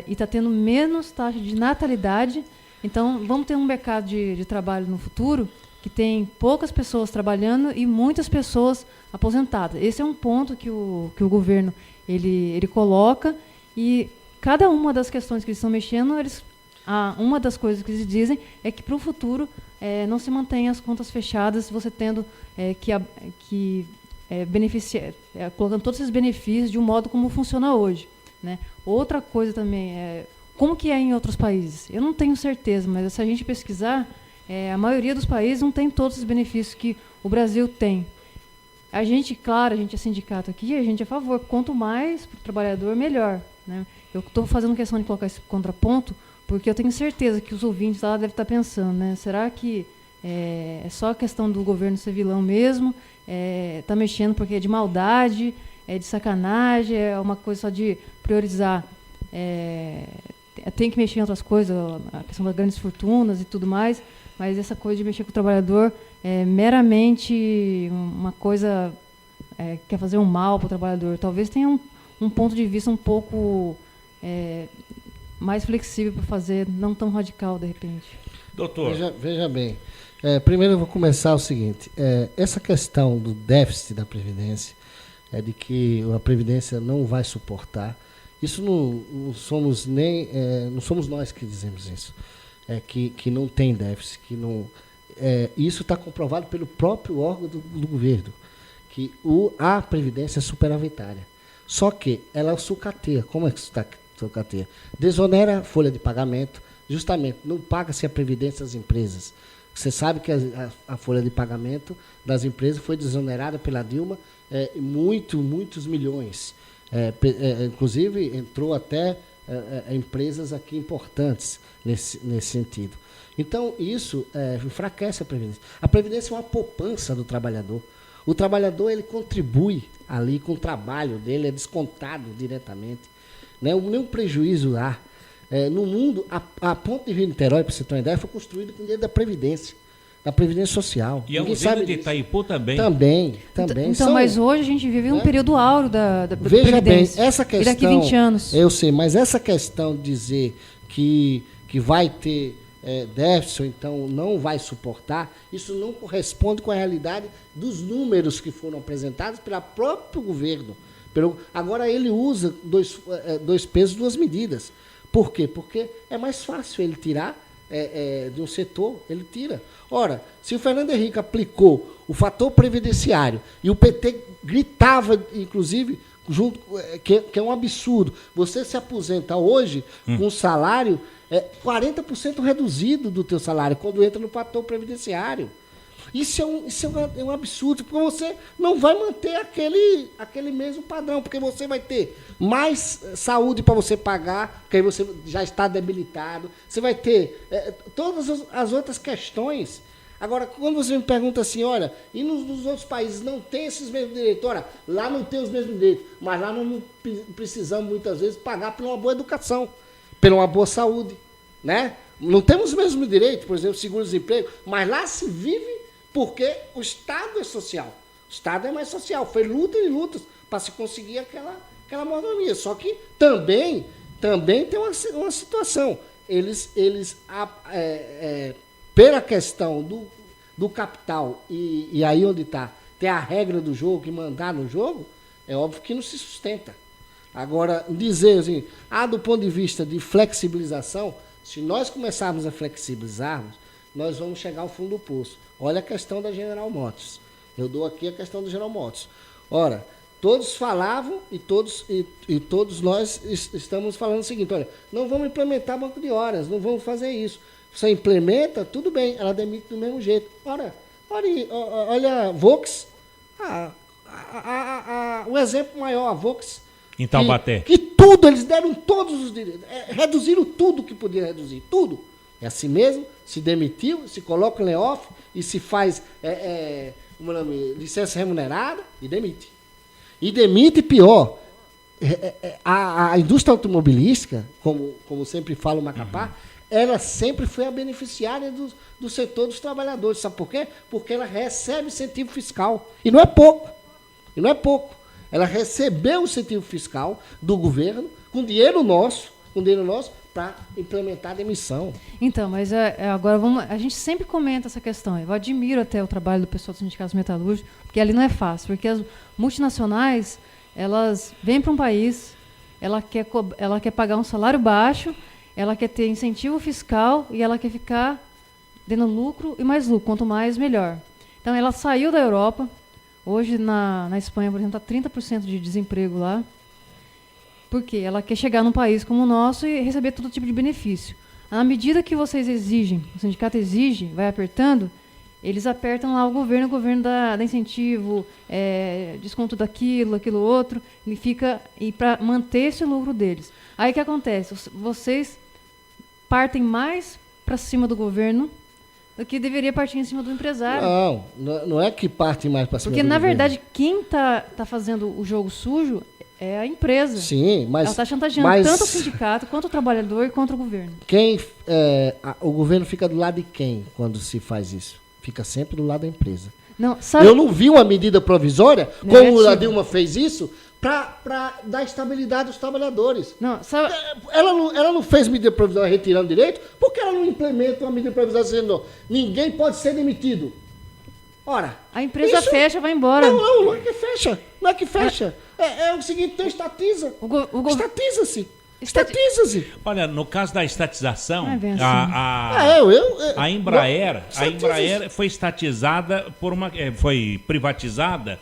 e está tendo menos taxa de natalidade, então vamos ter um mercado de trabalho no futuro que tem poucas pessoas trabalhando e muitas pessoas aposentadas. Esse é um ponto que o governo ele coloca, e cada uma das questões que eles estão mexendo, uma das coisas que eles dizem é que para o futuro não se mantém as contas fechadas, você tendo beneficiar, colocando todos esses benefícios de um modo como funciona hoje, né? Outra coisa também como que é em outros países? Eu não tenho certeza, mas se a gente pesquisar, a maioria dos países não tem todos os benefícios que o Brasil tem. A gente é sindicato aqui, a gente é a favor. Quanto mais para o trabalhador, melhor, né? Eu estou fazendo questão de colocar esse contraponto, porque eu tenho certeza que os ouvintes lá devem estar pensando, né? Será que é só a questão do governo ser vilão mesmo? Está mexendo porque é de maldade, é de sacanagem, é uma coisa só de priorizar. Tem que mexer em outras coisas, a questão das grandes fortunas e tudo mais, mas essa coisa de mexer com o trabalhador é meramente uma coisa quer fazer um mal para o trabalhador. Talvez tenha um ponto de vista um pouco mais flexível para fazer, não tão radical de repente. Doutor. Veja bem, primeiro eu vou começar o seguinte, essa questão do déficit da Previdência, de que a Previdência não vai suportar, isso não somos não somos nós que dizemos isso, que não tem déficit, que não, isso está comprovado pelo próprio órgão do governo, que a Previdência é superavitária. Só que ela sucateia. Como é que está sucateia? Desonera a folha de pagamento, justamente, não paga-se a Previdência às empresas. Você sabe que a folha de pagamento das empresas foi desonerada pela Dilma muitos milhões. Inclusive, entrou até empresas aqui importantes nesse sentido. Então, isso enfraquece a Previdência. A Previdência é uma poupança do trabalhador. O trabalhador ele contribui ali com o trabalho dele, é descontado diretamente. Né? Nenhum prejuízo há. No mundo, a ponte de Rio-Niterói, para você ter uma ideia, foi construída com dinheiro da Previdência Social. E a usina de Itaipu também. Também. Então, mas hoje a gente vive um período áureo da Veja Previdência. Bem, essa questão... E daqui 20 anos. Eu sei, mas essa questão de dizer que vai ter déficit, ou então não vai suportar, isso não corresponde com a realidade dos números que foram apresentados pelo próprio governo. Agora ele usa dois pesos, duas medidas. Por quê? Porque é mais fácil ele tirar de um setor, ele tira. Ora, se o Fernando Henrique aplicou o fator previdenciário e o PT gritava, inclusive, junto, que é um absurdo, você se aposenta hoje com um salário 40% reduzido do teu salário quando entra no fator previdenciário. Isso é um absurdo, porque você não vai manter aquele mesmo padrão, porque você vai ter mais saúde para você pagar, porque aí você já está debilitado, você vai ter todas as outras questões. Agora, quando você me pergunta assim, olha, e nos outros países não tem esses mesmos direitos? Olha, lá não tem os mesmos direitos, mas lá não precisamos muitas vezes pagar por uma boa educação, por uma boa saúde, né? Não temos os mesmos direitos, por exemplo, seguro-desemprego, mas lá se vive porque o Estado é social. O Estado é mais social. Foi luta e lutas para se conseguir aquela mordomia. Só que também tem uma situação. Eles pela questão do capital e aí onde tem a regra do jogo, que mandar no jogo, é óbvio que não se sustenta. Agora, dizer assim, do ponto de vista de flexibilização, se nós começarmos a flexibilizarmos, nós vamos chegar ao fundo do poço. Olha a questão da General Motors. Eu dou aqui a questão da General Motors. Ora, todos falavam e todos nós estamos falando o seguinte, olha, não vamos implementar banco de horas, não vamos fazer isso. Você implementa, tudo bem, ela demite do mesmo jeito. Olha a Volks, o exemplo maior, a Volks, em Taubaté. Que tudo, eles deram todos os direitos, reduziram tudo que podia reduzir, tudo. É assim mesmo, se demitiu, se coloca em layoff e se faz licença remunerada e demite. E demite pior. A indústria automobilística, como sempre fala o Macapá, ela sempre foi a beneficiária do setor dos trabalhadores. Sabe por quê? Porque ela recebe incentivo fiscal. E não é pouco. Ela recebeu o incentivo fiscal do governo com dinheiro nosso para implementar a demissão. Então, mas agora a gente sempre comenta essa questão. Eu admiro até o trabalho do pessoal dos sindicatos metalúrgicos, porque ali não é fácil, porque as multinacionais, elas vêm para um país, ela quer pagar um salário baixo, ela quer ter incentivo fiscal e ela quer ficar dando lucro e mais lucro, quanto mais, melhor. Então, ela saiu da Europa. Hoje, na Espanha, por exemplo, está 30% de desemprego lá. Por quê? Ela quer chegar num país como o nosso e receber todo tipo de benefício. À medida que vocês exigem, o sindicato exige, vai apertando, eles apertam lá o governo dá incentivo, desconto daquilo, aquilo outro, e para manter esse lucro deles. Aí o que acontece? Vocês partem mais para cima do governo do que deveria partir em cima do empresário. Não é que parte mais para cima do governo. Porque, na verdade, governo. Quem está fazendo o jogo sujo é a empresa. Sim, mas... Ela está chantageando tanto o sindicato, quanto o trabalhador e contra o governo. O governo fica do lado de quem quando se faz isso? Fica sempre do lado da empresa. Não, sabe... Eu não vi uma medida provisória, como a Dilma fez isso, para dar estabilidade aos trabalhadores. Não, sabe... ela não fez medida provisória retirando direito, porque ela não implementa uma medida provisória dizendo ninguém pode ser demitido. Ora, a empresa fecha, vai embora. Não é que fecha. Não é que fecha. É o seguinte, então estatiza. Estatiza-se. Estatiza-se. Olha, no caso da estatização, a Embraer foi estatizada foi privatizada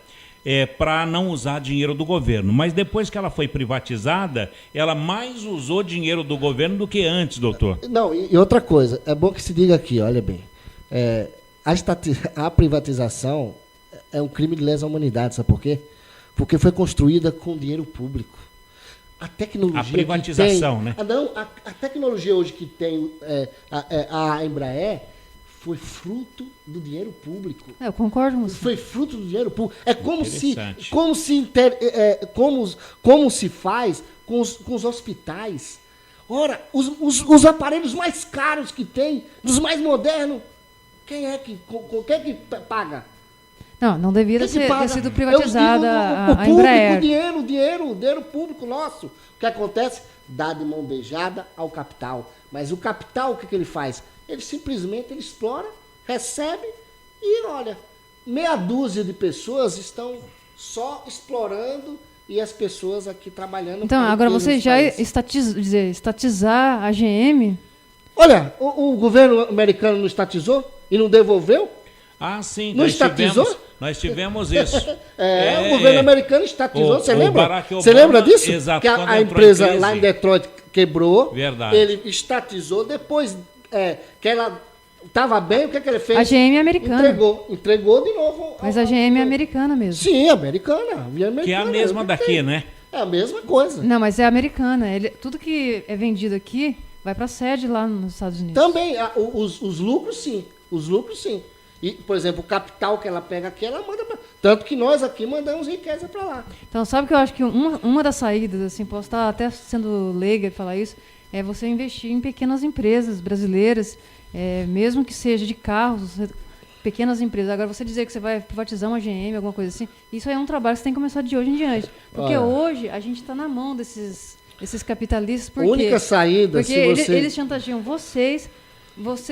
para não usar dinheiro do governo. Mas depois que ela foi privatizada, ela mais usou dinheiro do governo do que antes, doutor. Não, e outra coisa, é bom que se diga aqui, olha bem, a privatização é um crime de lesa humanidade, sabe por quê? Porque foi construída com dinheiro público. A tecnologia. A privatização, né? A tecnologia hoje que tem a Embraer foi fruto do dinheiro público. Eu concordo com você. Foi fruto do dinheiro público. É como se faz com os hospitais. Ora, os aparelhos mais caros que tem, dos mais modernos, quem é que paga? Não devia ter sido privatizada a Embraer. O dinheiro público nosso. O que acontece? Dá de mão beijada ao capital. Mas o capital, o que ele faz? Ele simplesmente explora, recebe e, olha, meia dúzia de pessoas estão só explorando e as pessoas aqui trabalhando. Então, agora você já estatizar a GM... Olha, o governo americano não estatizou e não devolveu? Ah, sim. Não estatizou? Nós tivemos isso. O governo americano estatizou, você lembra? Você lembra disso? Exato. Que a empresa lá em Detroit quebrou. Verdade. Ele estatizou, depois que ela estava bem, o que ele fez? A GM é americana. Entregou de novo. Mas a GM é americana mesmo. Sim, americana. Que é a mesma daqui, né? É a mesma coisa. Não, mas é americana. Tudo que é vendido aqui vai para a sede lá nos Estados Unidos. Também, os lucros sim. Os lucros sim. E, por exemplo, o capital que ela pega aqui, ela manda pra... Tanto que nós aqui mandamos riqueza para lá. Então, sabe que eu acho que uma das saídas, assim, posso estar até sendo leiga de falar isso, é você investir em pequenas empresas brasileiras, mesmo que seja de carros, pequenas empresas. Agora, você dizer que você vai privatizar uma GM, alguma coisa assim, isso aí é um trabalho que você tem que começar de hoje em diante. Porque hoje a gente está na mão desses capitalistas. Por quê? A única saída, porque eles chantageiam vocês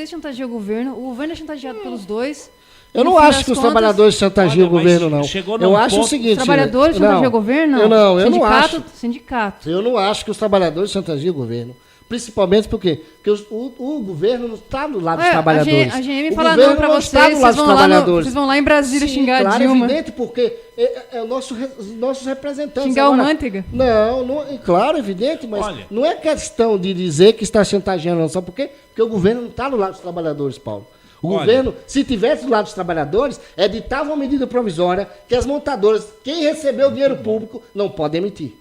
chantageiam o governo é chantageado pelos dois. Eu não acho que os trabalhadores chantageiam o governo, não. Eu acho o seguinte... Os trabalhadores chantageiam o governo? Eu não acho. Sindicato. Eu não acho que os trabalhadores chantageiam o governo. Principalmente porque o governo não está do lado dos trabalhadores. A GM fala não para vocês, vocês vão lá em Brasília xingar a Dilma. É evidente, porque é os nossos representantes. Xingar agora, o Manteiga? Não, claro, evidente, mas não é questão de dizer que está chantageando, não, só porque o governo não está do lado dos trabalhadores, Paulo. O governo, se tivesse do lado dos trabalhadores, editava uma medida provisória que as montadoras, quem recebeu o dinheiro público, não pode emitir.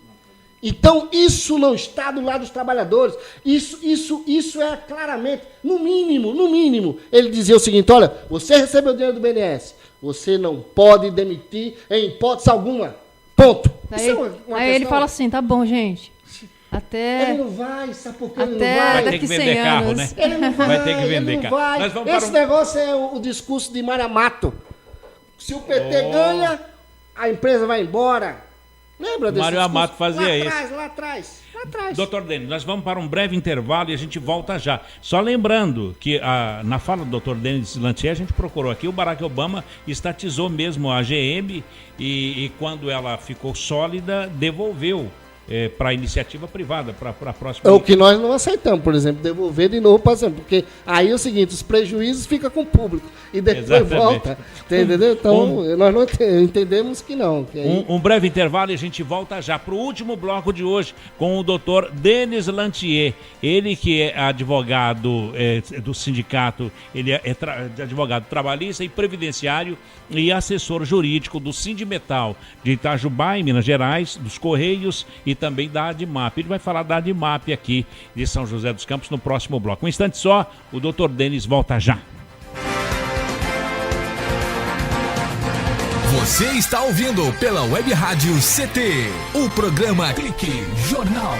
Então, isso não está do lado dos trabalhadores. Isso é claramente, no mínimo, ele dizia o seguinte: olha, você recebeu o dinheiro do BNDES, você não pode demitir em hipótese alguma. Ponto. Aí ele fala assim: tá bom, gente. Ele não vai, sabe por que ele não vai? Vai ter que vender carro, né? Ele não vai, ter que vender carro. Esse negócio é o discurso de Mário Mato. Se o PT ganha, a empresa vai embora. Lembra desse Mário Amato fazia isso. Lá atrás. Doutor Denis, nós vamos para um breve intervalo e a gente volta já. Só lembrando que na fala do doutor Denis Lantier, a gente procurou aqui, o Barack Obama estatizou mesmo a GM e quando ela ficou sólida, devolveu para a iniciativa privada, para a próxima... É o que nós não aceitamos, por exemplo, devolver de novo para sempre, porque aí é o seguinte, os prejuízos ficam com o público e depois volta, entendeu? Então, nós não entendemos que não. Que aí... um breve intervalo e a gente volta já para o último bloco de hoje com o doutor Denis Lantier, ele que é advogado do sindicato, ele é advogado trabalhista e previdenciário e assessor jurídico do Sindimetal de Itajubá, em Minas Gerais, dos Correios e também da ADIMAP. Ele vai falar da ADIMAP aqui de São José dos Campos no próximo bloco. Um instante só, o doutor Denis volta já. Você está ouvindo pela Web Rádio CT, o programa Clique Jornal.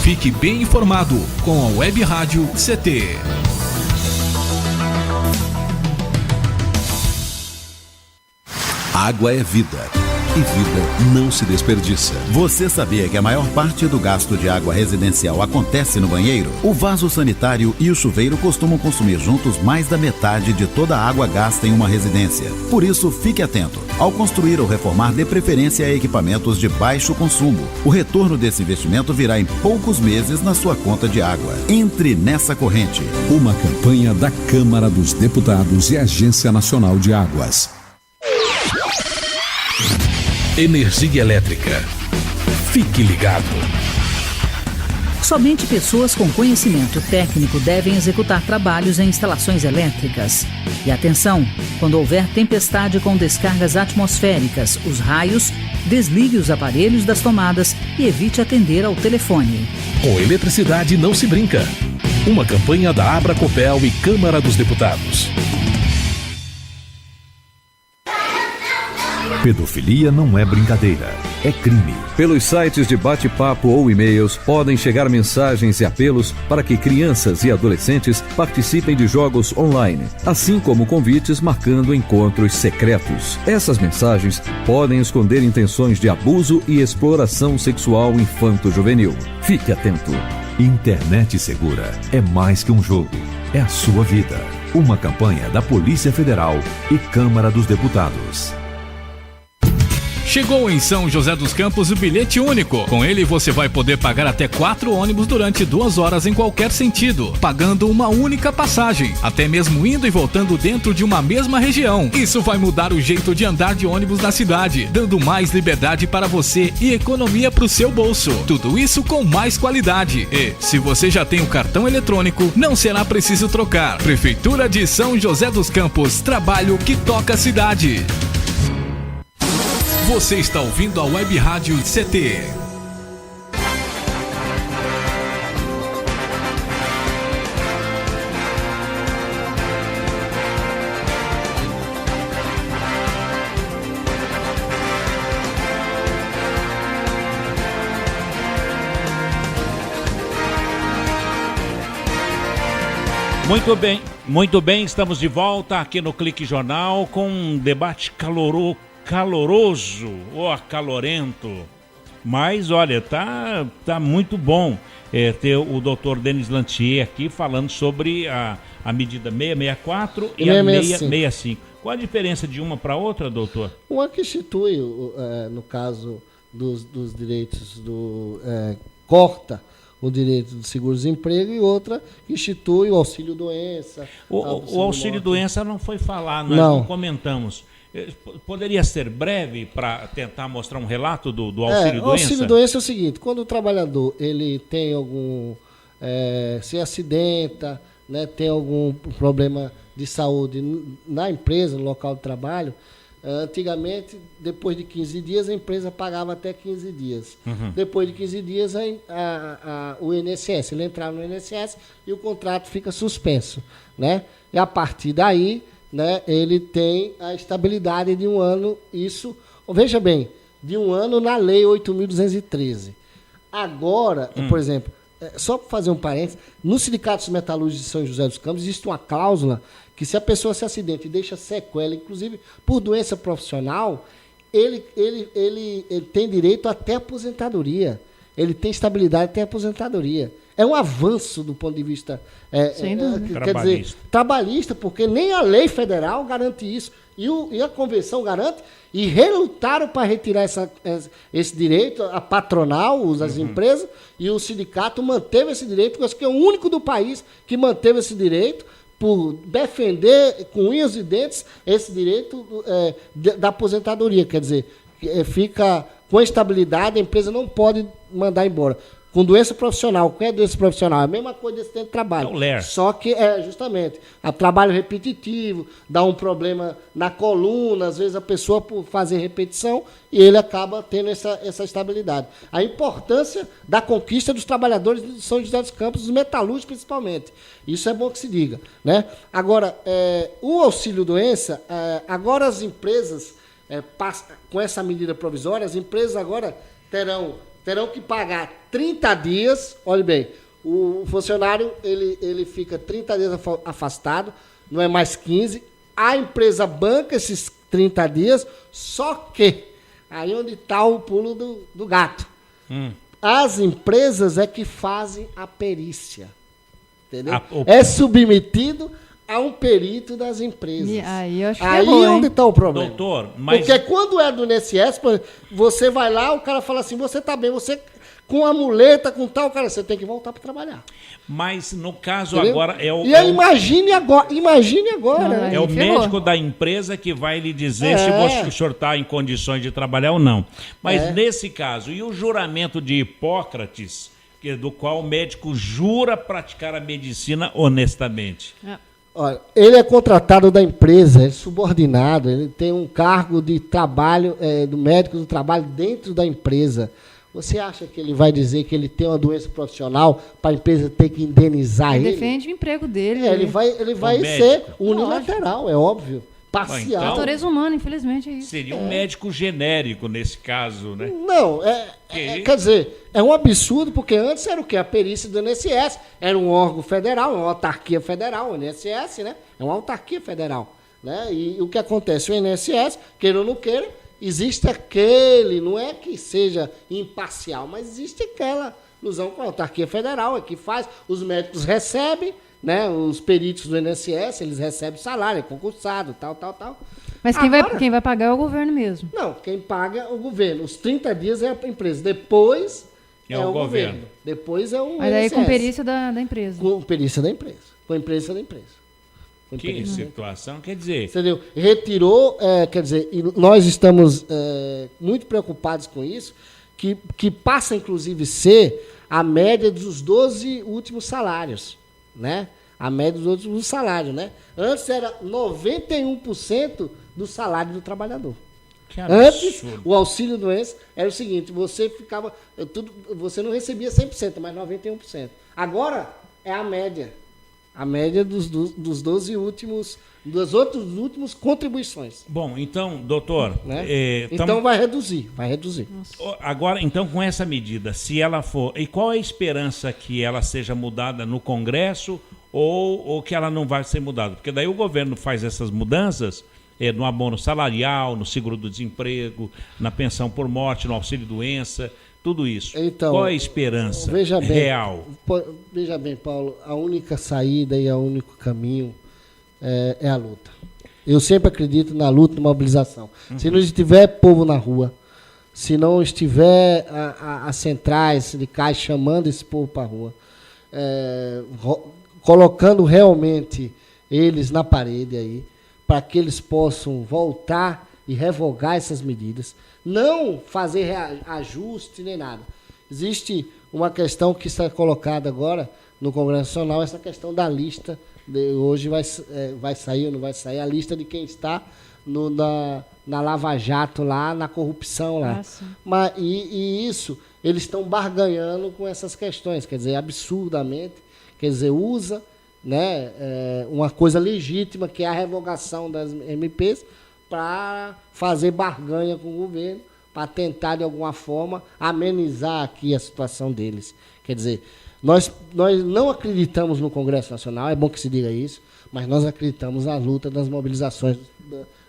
Fique bem informado com a Web Rádio CT. Água é vida. E vida não se desperdiça. Você sabia que a maior parte do gasto de água residencial acontece no banheiro? O vaso sanitário e o chuveiro costumam consumir juntos mais da metade de toda a água gasta em uma residência. Por isso, fique atento. Ao construir ou reformar, dê preferência a equipamentos de baixo consumo. O retorno desse investimento virá em poucos meses na sua conta de água. Entre nessa corrente. Uma campanha da Câmara dos Deputados e Agência Nacional de Águas. Energia elétrica. Fique ligado. Somente pessoas com conhecimento técnico devem executar trabalhos em instalações elétricas. E atenção, quando houver tempestade com descargas atmosféricas, os raios, desligue os aparelhos das tomadas e evite atender ao telefone. Com eletricidade não se brinca. Uma campanha da Abracopel e Câmara dos Deputados. Pedofilia não é brincadeira, é crime. Pelos sites de bate-papo ou e-mails podem chegar mensagens e apelos para que crianças e adolescentes participem de jogos online, assim como convites marcando encontros secretos. Essas mensagens podem esconder intenções de abuso e exploração sexual infanto-juvenil. Fique atento. Internet segura é mais que um jogo, é a sua vida. Uma campanha da Polícia Federal e Câmara dos Deputados. Chegou em São José dos Campos o bilhete único. Com ele você vai poder pagar até 4 ônibus durante 2 horas em qualquer sentido, pagando uma única passagem, até mesmo indo e voltando dentro de uma mesma região. Isso vai mudar o jeito de andar de ônibus na cidade, dando mais liberdade para você e economia para o seu bolso. Tudo isso com mais qualidade. E, se você já tem o cartão eletrônico, não será preciso trocar. Prefeitura de São José dos Campos, trabalho que toca a cidade. Você está ouvindo a Web Rádio CT. Muito bem, estamos de volta aqui no Clique Jornal com um debate caloroso ou acalorento, mas olha, tá muito bom ter o doutor Denis Lantier aqui falando sobre a medida 664 e a 665. Qual a diferença de uma para outra, doutor? Uma que institui, no caso, dos direitos corta o direito do seguro-desemprego e outra institui o auxílio-doença. O auxílio-doença não foi falado, nós não comentamos. Poderia ser breve para tentar mostrar um relato do auxílio-doença? O auxílio-doença é o seguinte, quando o trabalhador ele tem se acidenta, né, tem algum problema de saúde na empresa, no local de trabalho, antigamente, depois de 15 dias, a empresa pagava até 15 dias. Depois de 15 dias, o INSS, ele entrava no INSS e o contrato fica suspenso, né? E a partir daí, né, ele tem a estabilidade de 1 ano, isso, veja bem, de 1 ano na Lei 8.213. Agora, por exemplo, só para fazer um parênteses, no Sindicato dos Metalúrgicos de São José dos Campos existe uma cláusula que se a pessoa se acidenta e deixa sequela, inclusive por doença profissional, ele tem direito até aposentadoria. Ele tem estabilidade até aposentadoria. É um avanço do ponto de vista trabalhista, porque nem a lei federal garante isso. E a convenção garante, e relutaram para retirar esse direito, a patronal, as empresas, e o sindicato manteve esse direito, acho que é o único do país que manteve esse direito, por defender com unhas e dentes esse direito da aposentadoria. Quer dizer, fica com estabilidade, a empresa não pode mandar embora. Com doença profissional, o que é doença profissional? É a mesma coisa desse tempo de trabalho. Só que justamente, a trabalho repetitivo, dá um problema na coluna, às vezes a pessoa por fazer repetição, e ele acaba tendo essa estabilidade. A importância da conquista dos trabalhadores de São José dos Campos, dos metalúrgicos principalmente. Isso é bom que se diga, né? Agora, o auxílio-doença, agora as empresas, com essa medida provisória, as empresas agora terão que pagar 30 dias, olhe bem, o funcionário ele fica 30 dias afastado, não é mais 15, a empresa banca esses 30 dias, só que, aí onde está o pulo do gato, as empresas é que fazem a perícia, entendeu? É submetido a um perito das empresas. E aí eu acho que aí onde está o problema. Doutor, mas... Porque quando é do INSS, você vai lá, o cara fala assim, você está bem, você com a muleta, com tal, cara, você tem que voltar para trabalhar. Mas no caso, entendeu? Agora imagine agora. Não, é o médico da empresa que vai lhe dizer se o senhor está em condições de trabalhar ou não. Mas nesse caso, e o juramento de Hipócrates, do qual o médico jura praticar a medicina honestamente? Olha, ele é contratado da empresa, é subordinado, ele tem um cargo de trabalho, do médico do trabalho dentro da empresa. Você acha que ele vai dizer que ele tem uma doença profissional para a empresa ter que indenizar ele? Ele defende o emprego dele. Ele vai ser unilateral, é óbvio. Parcial. Natureza humana, infelizmente, é isso. Seria um médico genérico nesse caso, né? Não, quer dizer, é um absurdo, porque antes era o quê? A perícia do INSS. Era um órgão federal, uma autarquia federal, o INSS, né? É uma autarquia federal. Né? E o que acontece? O INSS, queira ou não queira, existe não é que seja imparcial, mas existe aquela ilusão com a autarquia federal, é que faz, os médicos recebem, né, os peritos do INSS, eles recebem salário, é concursado, tal. Mas quem vai pagar é o governo mesmo. Não, quem paga é o governo. Os 30 dias é a empresa, depois é o governo. Depois é o Mas aí com perícia da empresa. Com perícia da empresa. Com a perícia da empresa. Que situação, quer dizer... Entendeu? Retirou, quer dizer, e nós estamos muito preocupados com isso, que passa, inclusive, ser a média dos 12 últimos salários, né? A média dos últimos salários, né? Antes era 91% do salário do trabalhador. Antes, o auxílio-doença era o seguinte, você não recebia 100%, mas 91%. Agora, é a média. A média dos 12 últimos, das outras últimas contribuições. Bom, então, doutor... Né? Então vai reduzir. Agora, então, com essa medida, se ela for... E qual é a esperança que ela seja mudada no Congresso ou que ela não vai ser mudada? Porque daí o governo faz essas mudanças no abono salarial, no seguro do desemprego, na pensão por morte, no auxílio-doença... Tudo isso. Então, qual é a esperança real? Veja bem, Paulo, a única saída e o único caminho é a luta. Eu sempre acredito na luta e na mobilização. Se não tiver povo na rua, se não estiver as centrais sindicais chamando esse povo para a rua, colocando realmente eles na parede aí, para que eles possam voltar e revogar essas medidas, não fazer ajuste nem nada. Existe uma questão que está colocada agora no Congresso Nacional, essa questão da lista, hoje vai sair ou não vai sair, a lista de quem está na Lava Jato lá, na corrupção lá. E isso, eles estão barganhando com essas questões, quer dizer, absurdamente, quer dizer, usa, né, uma coisa legítima, que é a revogação das MPs, para fazer barganha com o governo, para tentar, de alguma forma, amenizar aqui a situação deles. Quer dizer, nós não acreditamos no Congresso Nacional, é bom que se diga isso, mas nós acreditamos na luta das mobilizações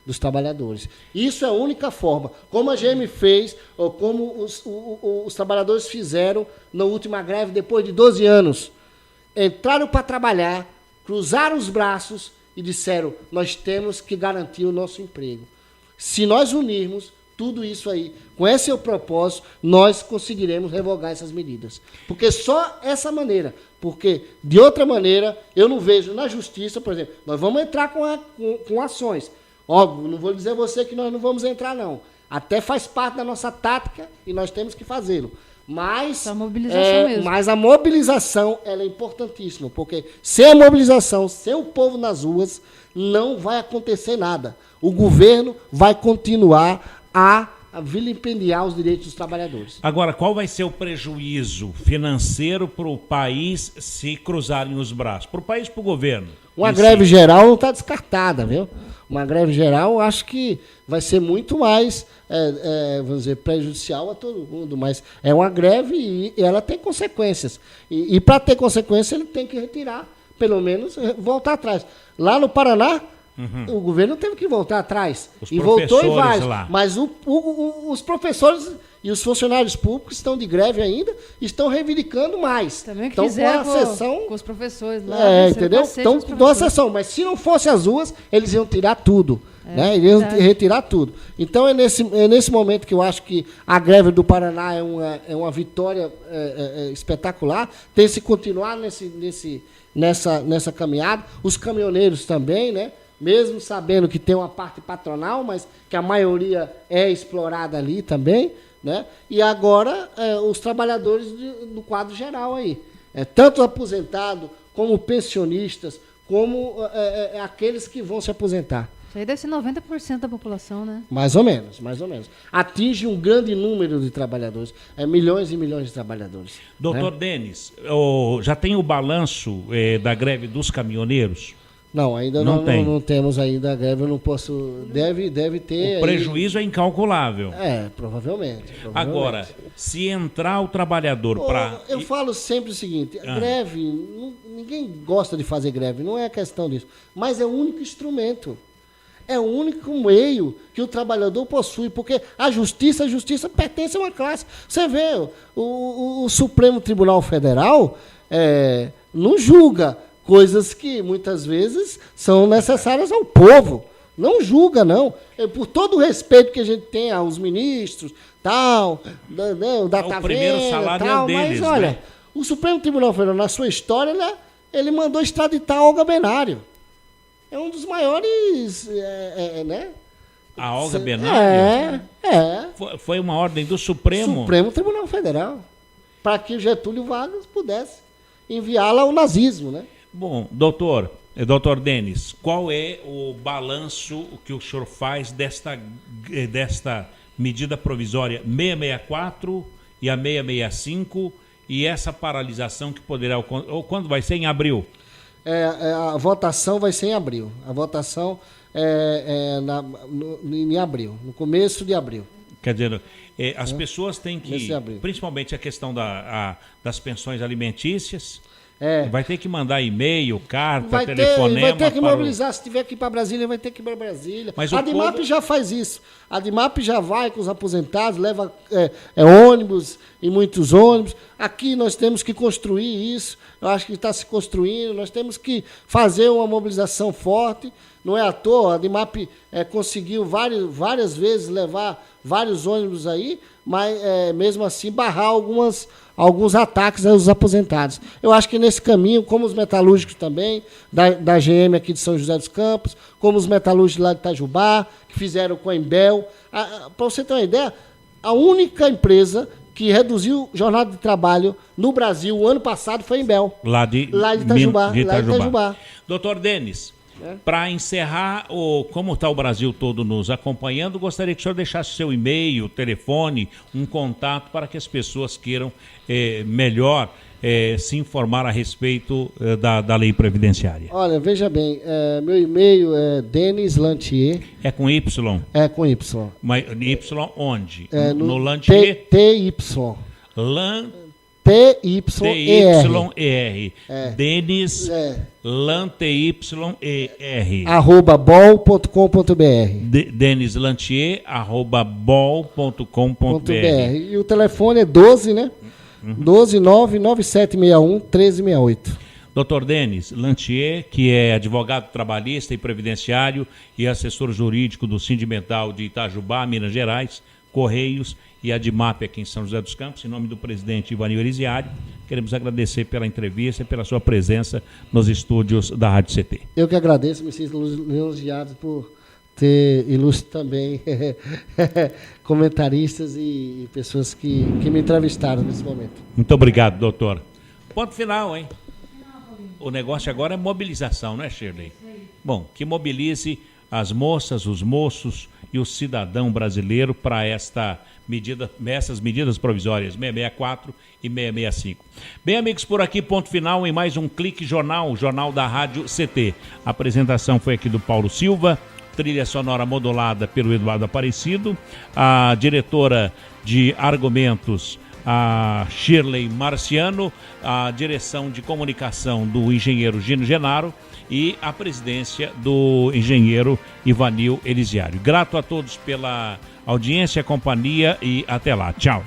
dos trabalhadores. Isso é a única forma, como a GM fez, ou como os trabalhadores fizeram na última greve, depois de 12 anos. Entraram para trabalhar, cruzaram os braços e disseram, nós temos que garantir o nosso emprego. Se nós unirmos tudo isso aí, com esse propósito, nós conseguiremos revogar essas medidas. Porque só essa maneira, porque de outra maneira, eu não vejo na justiça, por exemplo, nós vamos entrar com ações. Óbvio, não vou dizer a você que nós não vamos entrar, não. Até faz parte da nossa tática e nós temos que fazê-lo. Mas a mobilização ela é importantíssima, porque sem a mobilização, sem o povo nas ruas, não vai acontecer nada. O governo vai continuar a vilipendiar os direitos dos trabalhadores. Agora, qual vai ser o prejuízo financeiro para o país se cruzarem os braços? Para o país e para o governo? Uma greve geral não está descartada, viu? Uma greve geral, acho que vai ser muito mais, vamos dizer, prejudicial a todo mundo, mas é uma greve e ela tem consequências. E para ter consequência, ele tem que retirar, pelo menos, voltar atrás. Lá no Paraná, o governo teve que voltar atrás. E voltou em vários. Lá. Mas os professores e os funcionários públicos estão de greve ainda, estão reivindicando mais. Também que fizeram com os professores lá. Entendeu? Então, uma sessão. Mas se não fosse as ruas, eles iam tirar tudo. Né? Eles iam retirar tudo. Então, é nesse momento que eu acho que a greve do Paraná é uma vitória espetacular. Tem que se continuar nessa caminhada. Os caminhoneiros também, né? Mesmo sabendo que tem uma parte patronal, mas que a maioria é explorada ali também, né? E agora os trabalhadores do quadro geral aí, tanto aposentados como pensionistas, como aqueles que vão se aposentar. Isso aí deve ser 90% da população, né? Mais ou menos. Atinge um grande número de trabalhadores, milhões e milhões de trabalhadores. Doutor Denis, já tem o balanço da greve dos caminhoneiros? Não, ainda não temos ainda a greve, eu não posso... Deve ter... O prejuízo é incalculável. Provavelmente. Agora, se entrar o trabalhador para... Eu falo sempre o seguinte, a greve, ninguém gosta de fazer greve, não é questão disso, mas é o único instrumento. É o único meio que o trabalhador possui, porque a justiça pertence a uma classe. Você vê, o Supremo Tribunal Federal não julga coisas que muitas vezes são necessárias ao povo. Não julga, não. Por todo o respeito que a gente tem aos ministros, tal, da Taveira, o primeiro salário tal, deles, mas olha, né? O Supremo Tribunal Federal, na sua história, ele mandou extraditar Olga Benário. É um dos maiores, né? A Olga Benário? Foi uma ordem do Supremo Tribunal Federal, para que o Getúlio Vargas pudesse enviá-la ao nazismo, né? Bom, doutor Denis, qual é o balanço que o senhor faz desta medida provisória 664 e a 665 e essa paralisação que poderá... Quando vai ser? Em abril? A votação vai ser em abril. A votação em abril, no começo de abril. Quer dizer, as pessoas têm que... Principalmente a questão das pensões alimentícias... Vai ter que mandar e-mail, carta, telefonema. Vai ter que mobilizar. Se tiver que ir para Brasília, vai ter que ir para Brasília. Mas a DIMAP já faz isso. A DIMAP já vai com os aposentados, leva ônibus e muitos ônibus. Aqui nós temos que construir isso. Eu acho que está se construindo. Nós temos que fazer uma mobilização forte. Não é à toa. A DIMAP conseguiu várias vezes levar vários ônibus aí, mas mesmo assim barrar alguns ataques aos aposentados. Eu acho que nesse caminho, como os metalúrgicos também, da GM aqui de São José dos Campos, como os metalúrgicos lá de Itajubá, que fizeram com a Embel. Para você ter uma ideia, a única empresa que reduziu jornada de trabalho no Brasil o ano passado foi a Embel. Lá de Itajubá. Doutor Denis, para encerrar, como está o Brasil todo nos acompanhando, gostaria que o senhor deixasse seu e-mail, telefone, um contato para que as pessoas queiram melhor se informar a respeito da lei previdenciária. Olha, veja bem, meu e-mail é Denis Lantier. É com Y? É com Y. Mas Y onde? No Lantier? TY. TYER. Denis Lantier. @bol.com.br. Denis Lantier @bol.com.br. E o telefone é 12, né? 12997611368. Dr. Denis Lantier, que é advogado trabalhista e previdenciário e assessor jurídico do Sindimental de Itajubá, Minas Gerais, Correios e Admap aqui em São José dos Campos, em nome do presidente Ivanil Elisiário, queremos agradecer pela entrevista e pela sua presença nos estúdios da Rádio CT. Eu que agradeço, me sinto elogiado por ter ilustre também comentaristas e pessoas que me entrevistaram nesse momento. Muito obrigado, doutor. Ponto final, hein? O negócio agora é mobilização, não é, Shirley? Bom, que mobilize as moças, os moços e o cidadão brasileiro para essas medidas provisórias 664 e 665. Bem, amigos, por aqui, ponto final em mais um Clique Jornal, Jornal da Rádio CT. A apresentação foi aqui do Paulo Silva, trilha sonora modulada pelo Eduardo Aparecido, a diretora de argumentos, a Shirley Marciano, a direção de comunicação do engenheiro Gino Genaro e a presidência do engenheiro Ivanil Elisiário. Grato a todos pela audiência, companhia e até lá. Tchau.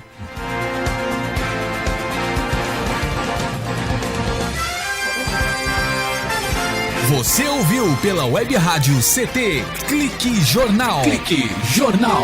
Você ouviu pela Web Rádio CT Clique Jornal. Clique Jornal.